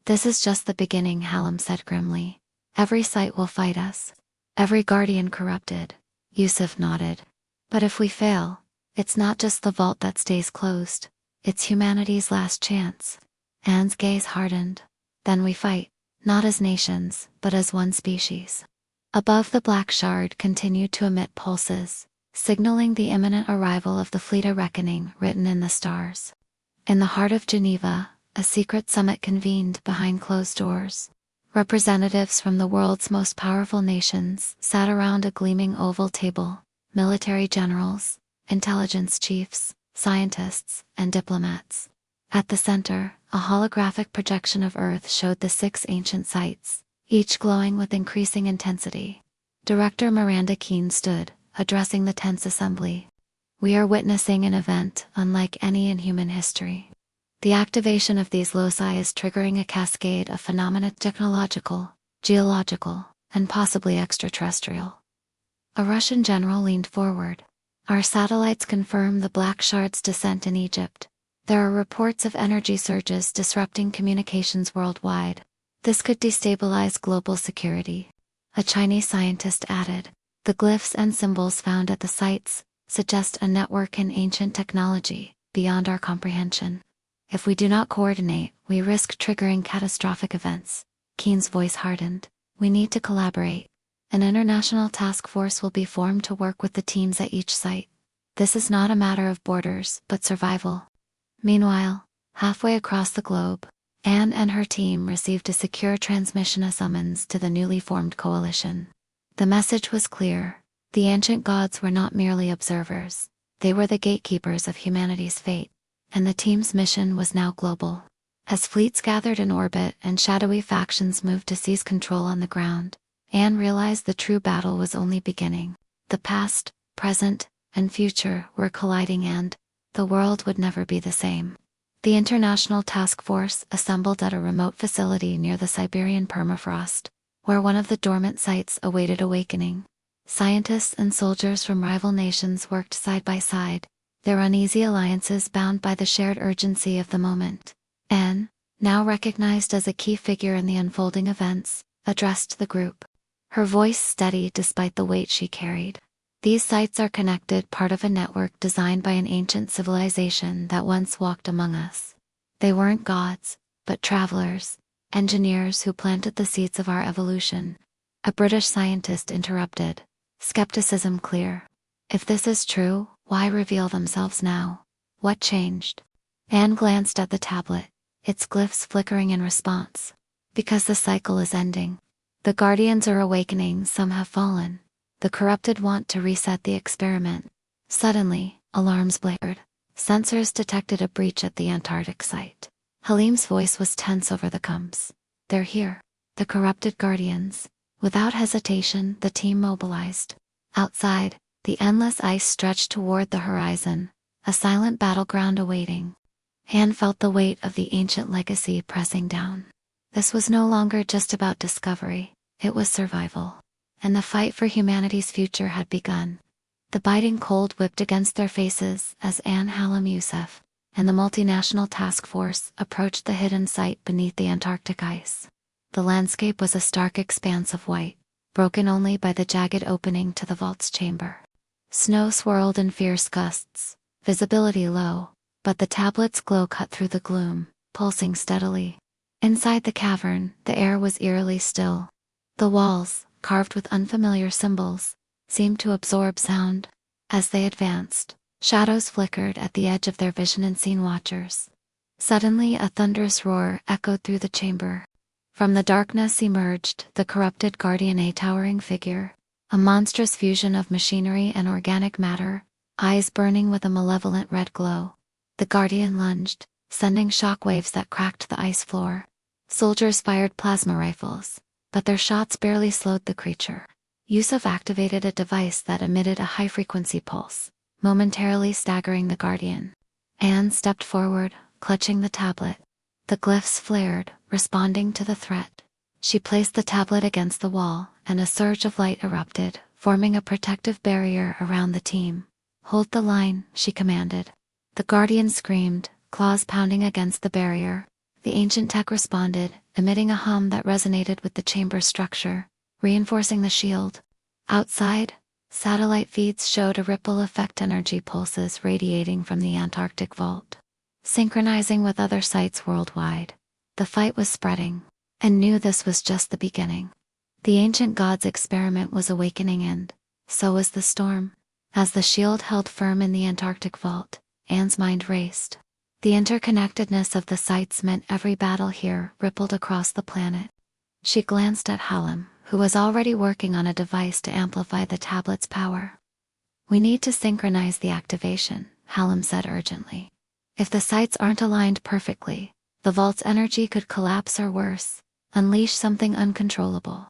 "This is just the beginning," Hallam said grimly. "Every site will fight us. Every Guardian corrupted." Yusuf nodded. "But if we fail, it's not just the vault that stays closed. It's humanity's last chance." Anne's gaze hardened. "Then we fight, not as nations, but as one species." Above, the Black Shard continued to emit pulses, signaling the imminent arrival of the fleet, a reckoning written in the stars. In the heart of Geneva, a secret summit convened behind closed doors. Representatives from the world's most powerful nations sat around a gleaming oval table: military generals, intelligence chiefs, scientists, and diplomats. At the center, a holographic projection of Earth showed the 6 ancient sites, each glowing with increasing intensity. Director Miranda Keene stood, addressing the tense assembly. "We are witnessing an event unlike any in human history. The activation of these loci is triggering a cascade of phenomena: technological, geological, and possibly extraterrestrial." A Russian general leaned forward. "Our satellites confirm the Black Shard's descent in Egypt. There are reports of energy surges disrupting communications worldwide. This could destabilize global security." A Chinese scientist added, "The glyphs and symbols found at the sites suggest a network in ancient technology beyond our comprehension. If we do not coordinate, we risk triggering catastrophic events." Keene's voice hardened. "We need to collaborate. An international task force will be formed to work with the teams at each site. This is not a matter of borders, but survival." Meanwhile, halfway across the globe, Anne and her team received a secure transmission, a summons to the newly formed coalition. The message was clear: the ancient gods were not merely observers, they were the gatekeepers of humanity's fate, and the team's mission was now global. As fleets gathered in orbit and shadowy factions moved to seize control on the ground, Anne realized the true battle was only beginning. The past, present, and future were colliding, and the world would never be the same. The international task force assembled at a remote facility near the Siberian permafrost, where one of the dormant sites awaited awakening. Scientists and soldiers from rival nations worked side by side, their uneasy alliances bound by the shared urgency of the moment. Anne, now recognized as a key figure in the unfolding events, addressed the group. Her voice steady despite the weight she carried. "These sites are connected, part of a network designed by an ancient civilization that once walked among us. They weren't gods, but travelers, engineers who planted the seeds of our evolution." A British scientist interrupted. skepticism clear. If this is true, why reveal themselves now? What changed? Anne glanced at the tablet, its glyphs flickering in response. Because the cycle is ending. The guardians are awakening, some have fallen. The corrupted want to reset the experiment. Suddenly, alarms blared. Sensors detected a breach at the Antarctic site. Halim's voice was tense over the comms. They're here. The corrupted guardians. Without hesitation, the team mobilized. Outside, the endless ice stretched toward the horizon, a silent battleground awaiting. Anne felt the weight of the ancient legacy pressing down. This was no longer just about discovery, it was survival. And the fight for humanity's future had begun. The biting cold whipped against their faces as Anne Halim Youssef and the multinational task force approached the hidden site beneath the Antarctic ice. The landscape was a stark expanse of white, broken only by the jagged opening to the vault's chamber. Snow swirled in fierce gusts, visibility low, but the tablet's glow cut through the gloom, pulsing steadily. Inside the cavern, the air was eerily still. The walls, carved with unfamiliar symbols, seemed to absorb sound. As they advanced, shadows flickered at the edge of their vision and scene watchers. Suddenly a thunderous roar echoed through the chamber. From the darkness emerged the corrupted guardian, a towering figure, a monstrous fusion of machinery and organic matter, eyes burning with a malevolent red glow. The guardian lunged, sending shockwaves that cracked the ice floor. Soldiers fired plasma rifles, but their shots barely slowed the creature. Yusuf activated a device that emitted a high-frequency pulse, momentarily staggering the guardian. Anne stepped forward, clutching the tablet. The glyphs flared, responding to the threat. She placed the tablet against the wall, and a surge of light erupted, forming a protective barrier around the team. "Hold the line," she commanded. The guardian screamed, claws pounding against the barrier. The ancient tech responded, emitting a hum that resonated with the chamber structure, reinforcing the shield. Outside, satellite feeds showed a ripple effect, energy pulses radiating from the Antarctic vault, synchronizing with other sites worldwide. The fight was spreading, and knew this was just the beginning. The ancient god's experiment was awakening, and so was the storm. As the shield held firm in the Antarctic vault, Anne's mind raced. The interconnectedness of the sites meant every battle here rippled across the planet. She glanced at Halim, who was already working on a device to amplify the tablet's power. "We need to synchronize the activation," Halim said urgently. "If the sites aren't aligned perfectly, the vault's energy could collapse or worse, unleash something uncontrollable."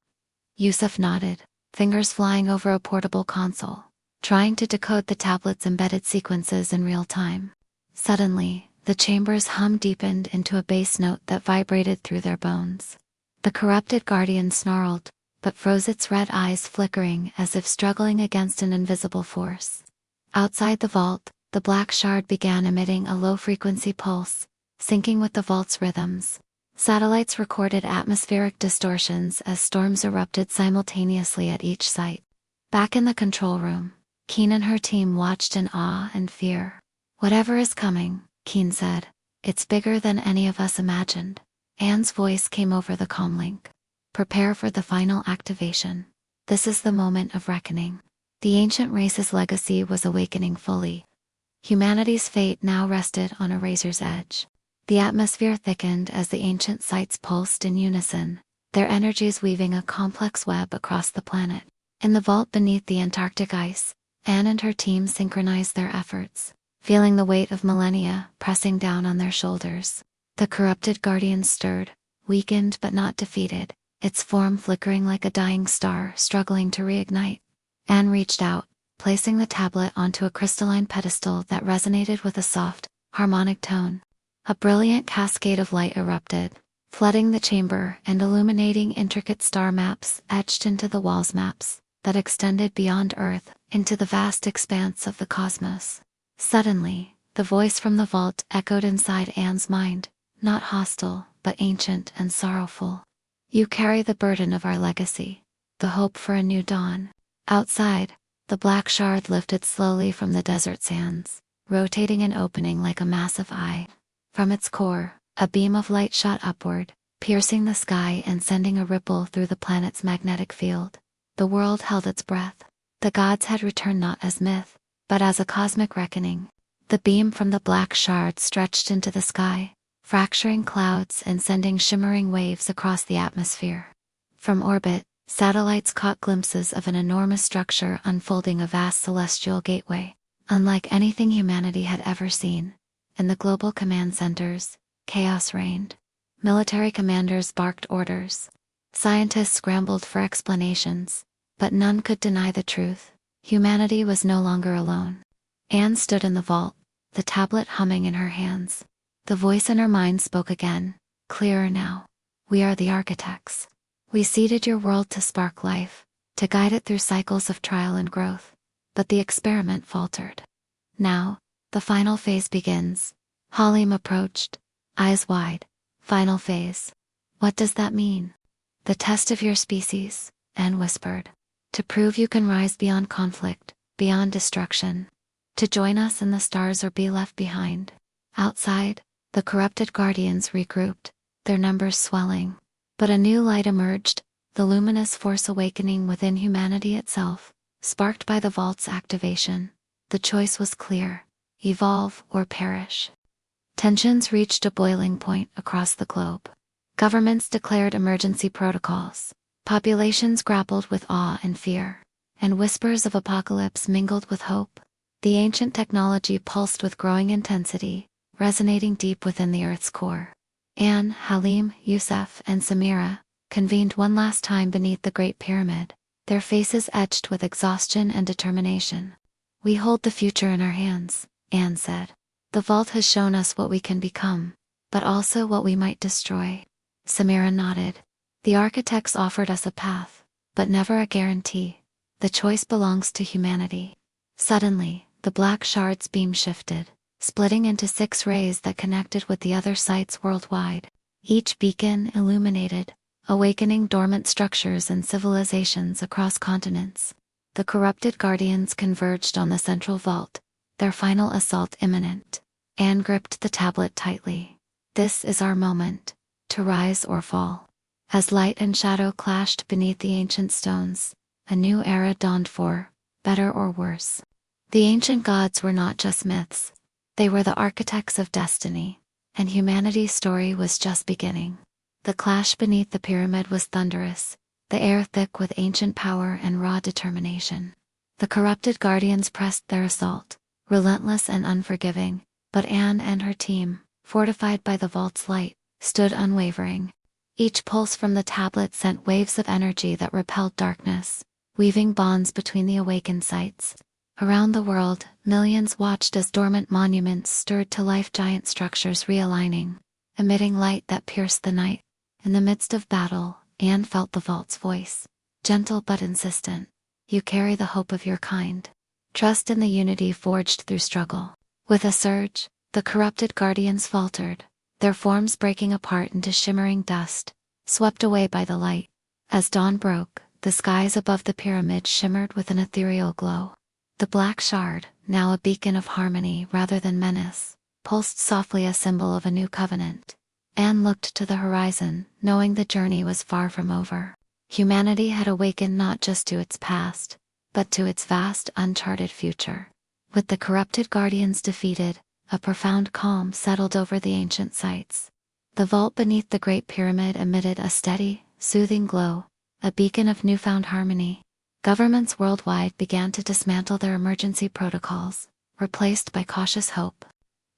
Yusuf nodded, fingers flying over a portable console, trying to decode the tablet's embedded sequences in real time. Suddenly, the chamber's hum deepened into a bass note that vibrated through their bones. The corrupted guardian snarled, but froze, its red eyes flickering as if struggling against an invisible force. Outside the vault, the black shard began emitting a low-frequency pulse, syncing with the vault's rhythms. Satellites recorded atmospheric distortions as storms erupted simultaneously at each site. Back in the control room, Keen and her team watched in awe and fear. "Whatever is coming," Keen said, "it's bigger than any of us imagined." Anne's voice came over the comlink. "Prepare for the final activation. This is the moment of reckoning." The ancient race's legacy was awakening fully. Humanity's fate now rested on a razor's edge. The atmosphere thickened as the ancient sites pulsed in unison, their energies weaving a complex web across the planet. In the vault beneath the Antarctic ice, Anne and her team synchronized their efforts, feeling the weight of millennia pressing down on their shoulders. The corrupted guardian stirred, weakened but not defeated, its form flickering like a dying star struggling to reignite. Anne reached out, placing the tablet onto a crystalline pedestal that resonated with a soft, harmonic tone. A brilliant cascade of light erupted, flooding the chamber and illuminating intricate star maps etched into the walls, maps that extended beyond Earth into the vast expanse of the cosmos. Suddenly, the voice from the vault echoed inside Anne's mind, not hostile, but ancient and sorrowful. "You carry the burden of our legacy, the hope for a new dawn." Outside, the black shard lifted slowly from the desert sands, rotating and opening like a massive eye. From its core, a beam of light shot upward, piercing the sky and sending a ripple through the planet's magnetic field. The world held its breath. The gods had returned not as myth, but as a cosmic reckoning. The beam from the black shard stretched into the sky, fracturing clouds and sending shimmering waves across the atmosphere. From orbit, satellites caught glimpses of an enormous structure unfolding a vast celestial gateway, unlike anything humanity had ever seen. In the global command centers, chaos reigned. Military commanders barked orders. Scientists scrambled for explanations, but none could deny the truth. Humanity was no longer alone. Anne stood in the vault, the tablet humming in her hands. The voice in her mind spoke again, clearer now. We are the architects. We seeded your world to spark life, to guide it through cycles of trial and growth. But the experiment faltered. Now, the final phase begins. Halim approached, eyes wide. Final phase. What does that mean? The test of your species, Anne whispered. To prove you can rise beyond conflict, beyond destruction. To join us in the stars or be left behind. Outside, the corrupted guardians regrouped, their numbers swelling. But a new light emerged, the luminous force awakening within humanity itself, sparked by the vault's activation. The choice was clear: evolve or perish. Tensions reached a boiling point across the globe. Governments declared emergency protocols. Populations grappled with awe and fear, and whispers of apocalypse mingled with hope. The ancient technology pulsed with growing intensity, resonating deep within the Earth's core. Anne, Halim, Yusuf, and Samira convened one last time beneath the Great Pyramid, their faces etched with exhaustion and determination. We hold the future in our hands, Anne said. The vault has shown us what we can become, but also what we might destroy. Samira nodded. The architects offered us a path, but never a guarantee. The choice belongs to humanity. Suddenly, the black shard's beam shifted, splitting into 6 rays that connected with the other sites worldwide. Each beacon illuminated, awakening dormant structures and civilizations across continents. The corrupted guardians converged on the central vault, their final assault imminent. Anne gripped the tablet tightly. This is our moment, to rise or fall. As light and shadow clashed beneath the ancient stones, a new era dawned for, better or worse. The ancient gods were not just myths. They were the architects of destiny, and humanity's story was just beginning. The clash beneath the pyramid was thunderous, the air thick with ancient power and raw determination. The corrupted guardians pressed their assault, relentless and unforgiving, but Anne and her team, fortified by the vault's light, stood unwavering. Each pulse from the tablet sent waves of energy that repelled darkness, weaving bonds between the awakened sites. Around the world, millions watched as dormant monuments stirred to life, giant structures realigning, emitting light that pierced the night. In the midst of battle, Anne felt the vault's voice, gentle but insistent. You carry the hope of your kind. Trust in the unity forged through struggle. With a surge, the corrupted guardians faltered, their forms breaking apart into shimmering dust, swept away by the light. As dawn broke, the skies above the pyramid shimmered with an ethereal glow. The black shard, now a beacon of harmony rather than menace, pulsed softly, a symbol of a new covenant. Anne looked to the horizon, knowing the journey was far from over. Humanity had awakened not just to its past, but to its vast, uncharted future. With the corrupted guardians defeated, a profound calm settled over the ancient sites. The vault beneath the Great Pyramid emitted a steady, soothing glow, a beacon of newfound harmony. Governments worldwide began to dismantle their emergency protocols, replaced by cautious hope.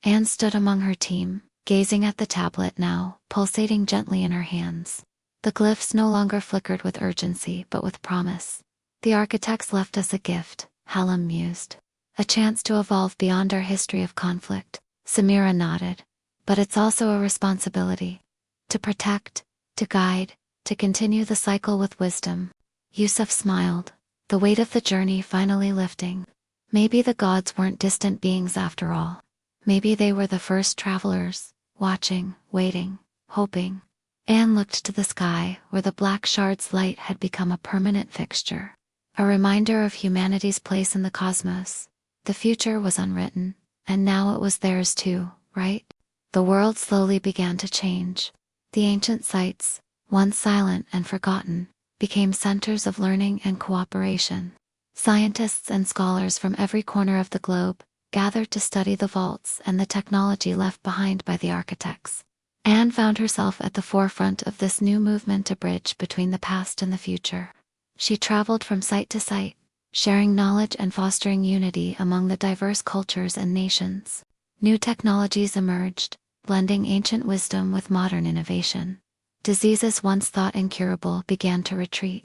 Anne stood among her team, gazing at the tablet now, pulsating gently in her hands. The glyphs no longer flickered with urgency but with promise. The architects left us a gift, Hallam mused. A chance to evolve beyond our history of conflict. Samira nodded. But it's also a responsibility. To protect, to guide, to continue the cycle with wisdom. Yusuf smiled, the weight of the journey finally lifting. Maybe the gods weren't distant beings after all. Maybe they were the first travelers, watching, waiting, hoping. Anne looked to the sky, where the black shard's light had become a permanent fixture. A reminder of humanity's place in the cosmos. The future was unwritten, and now it was theirs too, right? The world slowly began to change. The ancient sites, once silent and forgotten, became centers of learning and cooperation. Scientists and scholars from every corner of the globe gathered to study the vaults and the technology left behind by the architects. Anne found herself at the forefront of this new movement to bridge between the past and the future. She traveled from site to site, sharing knowledge and fostering unity among the diverse cultures and nations. New technologies emerged, blending ancient wisdom with modern innovation. Diseases once thought incurable began to retreat.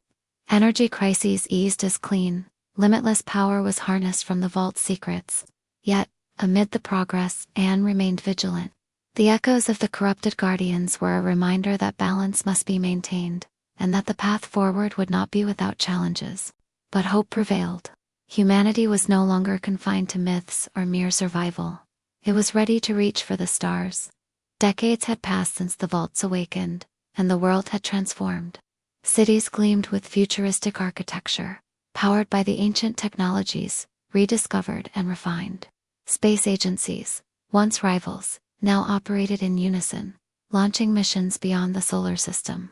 Energy crises eased as clean, limitless power was harnessed from the vault's secrets. Yet, amid the progress, Anne remained vigilant. The echoes of the corrupted guardians were a reminder that balance must be maintained, and that the path forward would not be without challenges. But hope prevailed. Humanity was no longer confined to myths or mere survival. It was ready to reach for the stars. Decades had passed since the vaults awakened, and the world had transformed. Cities gleamed with futuristic architecture, powered by the ancient technologies, rediscovered and refined. Space agencies, once rivals, now operated in unison, launching missions beyond the solar system.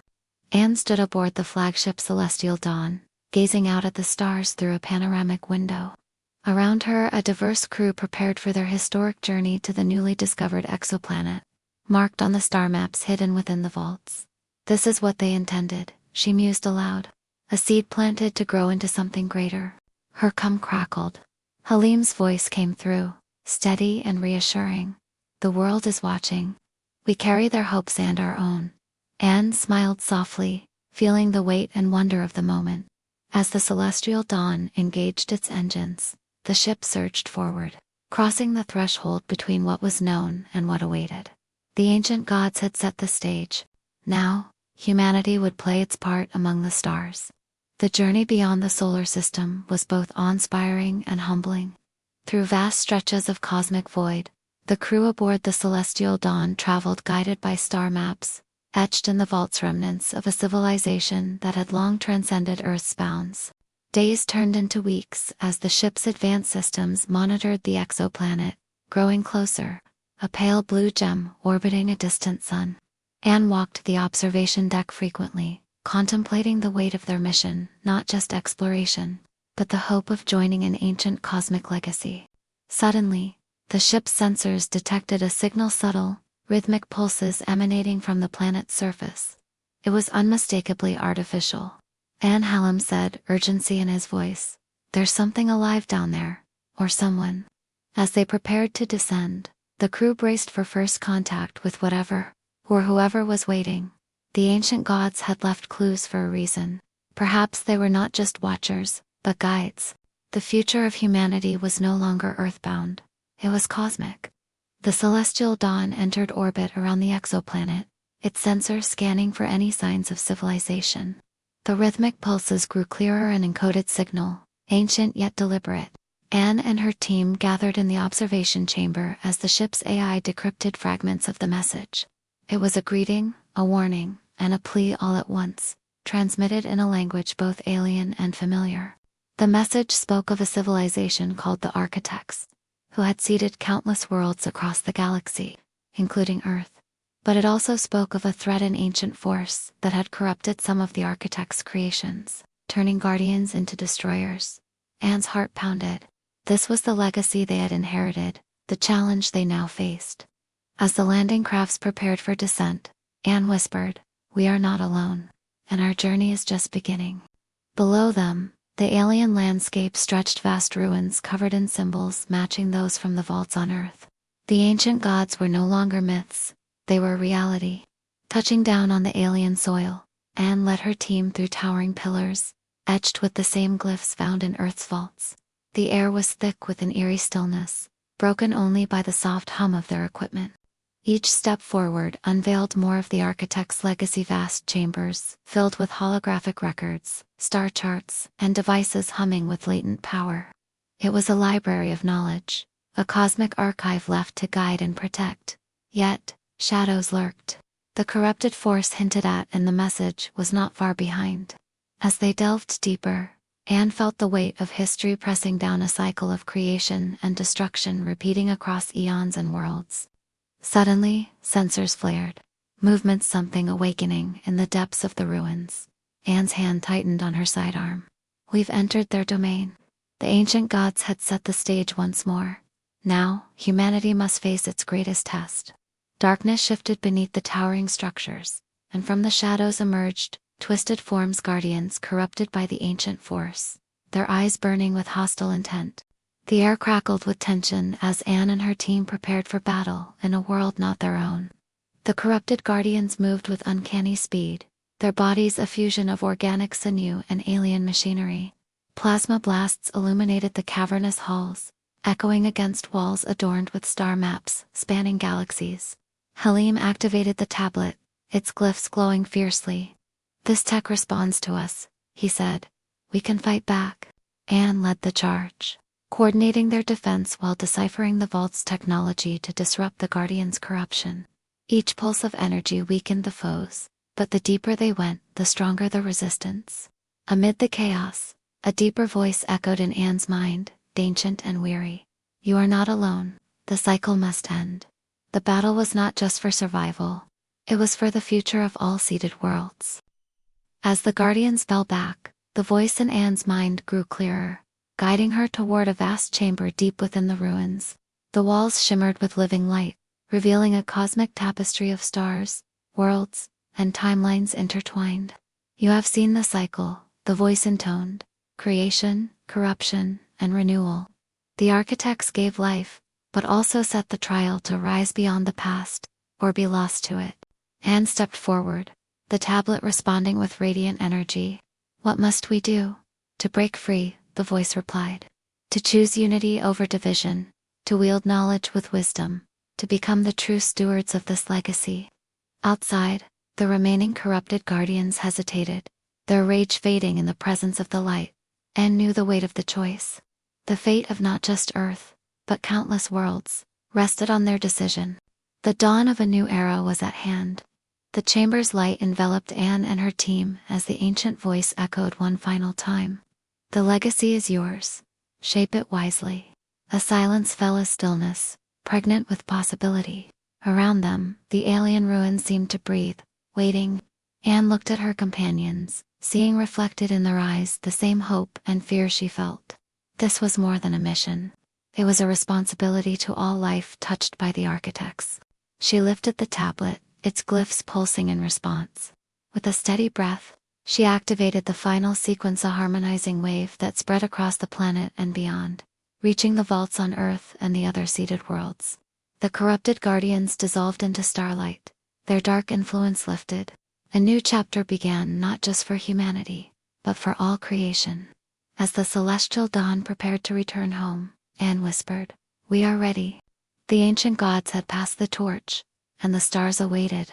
Anne stood aboard the flagship Celestial Dawn, gazing out at the stars through a panoramic window. Around her, a diverse crew prepared for their historic journey to the newly discovered exoplanet, marked on the star maps hidden within the vaults. This is what they intended, she mused aloud. A seed planted to grow into something greater. Her cum crackled. Halim's voice came through, steady and reassuring. The world is watching. We carry their hopes and our own. Anne smiled softly, feeling the weight and wonder of the moment. As the Celestial Dawn engaged its engines, the ship surged forward, crossing the threshold between what was known and what awaited. The ancient gods had set the stage. Now, humanity would play its part among the stars. The journey beyond the solar system was both awe-inspiring and humbling. Through vast stretches of cosmic void, the crew aboard the Celestial Dawn traveled guided by star maps, etched in the vault's remnants of a civilization that had long transcended Earth's bounds. Days turned into weeks as the ship's advanced systems monitored the exoplanet, growing closer, a pale blue gem orbiting a distant sun. Anne walked the observation deck frequently, contemplating the weight of their mission, not just exploration, but the hope of joining an ancient cosmic legacy. Suddenly, the ship's sensors detected a signal, subtle, rhythmic pulses emanating from the planet's surface. It was unmistakably artificial. Anne Hallam said, urgency in his voice. There's something alive down there, or someone. As they prepared to descend, the crew braced for first contact with whatever, or whoever was waiting. The ancient gods had left clues for a reason. Perhaps they were not just watchers, but guides. The future of humanity was no longer earthbound. It was cosmic. The Celestial Dawn entered orbit around the exoplanet, its sensors scanning for any signs of civilization. The rhythmic pulses grew clearer, an encoded signal, ancient yet deliberate. Anne and her team gathered in the observation chamber as the ship's AI decrypted fragments of the message. It was a greeting, a warning, and a plea all at once, transmitted in a language both alien and familiar. The message spoke of a civilization called the Architects, who had seeded countless worlds across the galaxy, including Earth. But it also spoke of a threat, an ancient force that had corrupted some of the Architects' creations, turning guardians into destroyers. Anne's heart pounded. This was the legacy they had inherited, the challenge they now faced. As the landing crafts prepared for descent, Anne whispered, "We are not alone, and our journey is just beginning." Below them, the alien landscape stretched, vast ruins covered in symbols matching those from the vaults on Earth. The ancient gods were no longer myths, they were reality. Touching down on the alien soil, Anne led her team through towering pillars, etched with the same glyphs found in Earth's vaults. The air was thick with an eerie stillness, broken only by the soft hum of their equipment. Each step forward unveiled more of the Architect's legacy, vast chambers filled with holographic records, star charts, and devices humming with latent power. It was a library of knowledge, a cosmic archive left to guide and protect. Yet, shadows lurked. The corrupted force hinted at in the message was not far behind. As they delved deeper, Anne felt the weight of history pressing down, a cycle of creation and destruction repeating across eons and worlds. Suddenly, sensors flared. Movement, something awakening in the depths of the ruins. Anne's hand tightened on her sidearm. "We've entered their domain." The ancient gods had set the stage once more. Now, humanity must face its greatest test. Darkness shifted beneath the towering structures, and from the shadows emerged twisted forms, guardians corrupted by the ancient force, their eyes burning with hostile intent. The air crackled with tension as Anne and her team prepared for battle in a world not their own. The corrupted guardians moved with uncanny speed, their bodies a fusion of organic sinew and alien machinery. Plasma blasts illuminated the cavernous halls, echoing against walls adorned with star maps spanning galaxies. Halim activated the tablet, its glyphs glowing fiercely. "This tech responds to us," he said. "We can fight back." Anne led the charge, coordinating their defense while deciphering the vault's technology to disrupt the Guardians' corruption. Each pulse of energy weakened the foes, but the deeper they went, the stronger the resistance. Amid the chaos, a deeper voice echoed in Anne's mind, ancient and weary. "You are not alone. The cycle must end." The battle was not just for survival. It was for the future of all seeded worlds. As the Guardians fell back, the voice in Anne's mind grew clearer, guiding her toward a vast chamber deep within the ruins. The walls shimmered with living light, revealing a cosmic tapestry of stars, worlds, and timelines intertwined. "You have seen the cycle," the voice intoned. "Creation, corruption, and renewal. The architects gave life, but also set the trial to rise beyond the past, or be lost to it." Anne stepped forward, the tablet responding with radiant energy. "What must we do?" "To break free," the voice replied. "To choose unity over division, to wield knowledge with wisdom, to become the true stewards of this legacy." Outside, the remaining corrupted guardians hesitated, their rage fading in the presence of the light. Anne knew the weight of the choice. The fate of not just Earth, but countless worlds, rested on their decision. The dawn of a new era was at hand. The chamber's light enveloped Anne and her team as the ancient voice echoed one final time. "The legacy is yours. Shape it wisely." A silence fell as stillness, pregnant with possibility. Around them, the alien ruins seemed to breathe, waiting. Anne looked at her companions, seeing reflected in their eyes the same hope and fear she felt. This was more than a mission. It was a responsibility to all life touched by the architects. She lifted the tablet, its glyphs pulsing in response. With a steady breath, she activated the final sequence, a harmonizing wave that spread across the planet and beyond, reaching the vaults on Earth and the other seeded worlds. The corrupted guardians dissolved into starlight, their dark influence lifted. A new chapter began, not just for humanity, but for all creation. As the celestial dawn prepared to return home, Anne whispered, "We are ready." The ancient gods had passed the torch, and the stars awaited.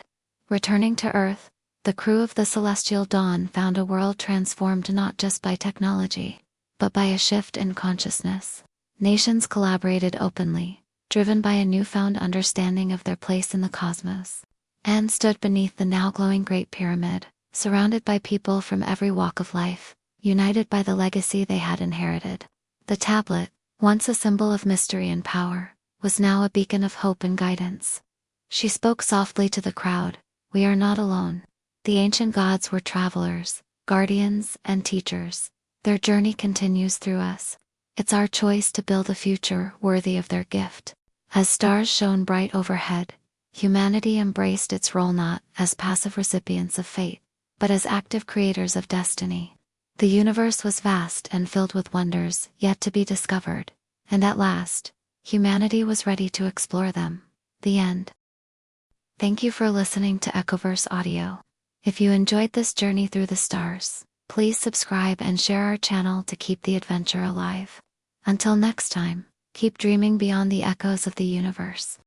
Returning to Earth, the crew of the Celestial Dawn found a world transformed not just by technology, but by a shift in consciousness. Nations collaborated openly, driven by a newfound understanding of their place in the cosmos. Anne stood beneath the now glowing Great Pyramid, surrounded by people from every walk of life, united by the legacy they had inherited. The tablet, once a symbol of mystery and power, was now a beacon of hope and guidance. She spoke softly to the crowd, "We are not alone." The ancient gods were travelers, guardians, and teachers. Their journey continues through us. It's our choice to build a future worthy of their gift. As stars shone bright overhead, humanity embraced its role not as passive recipients of fate, but as active creators of destiny. The universe was vast and filled with wonders yet to be discovered, and at last, humanity was ready to explore them. The end. Thank you for listening to Echoverse Audio. If you enjoyed this journey through the stars, please subscribe and share our channel to keep the adventure alive. Until next time, keep dreaming beyond the echoes of the universe.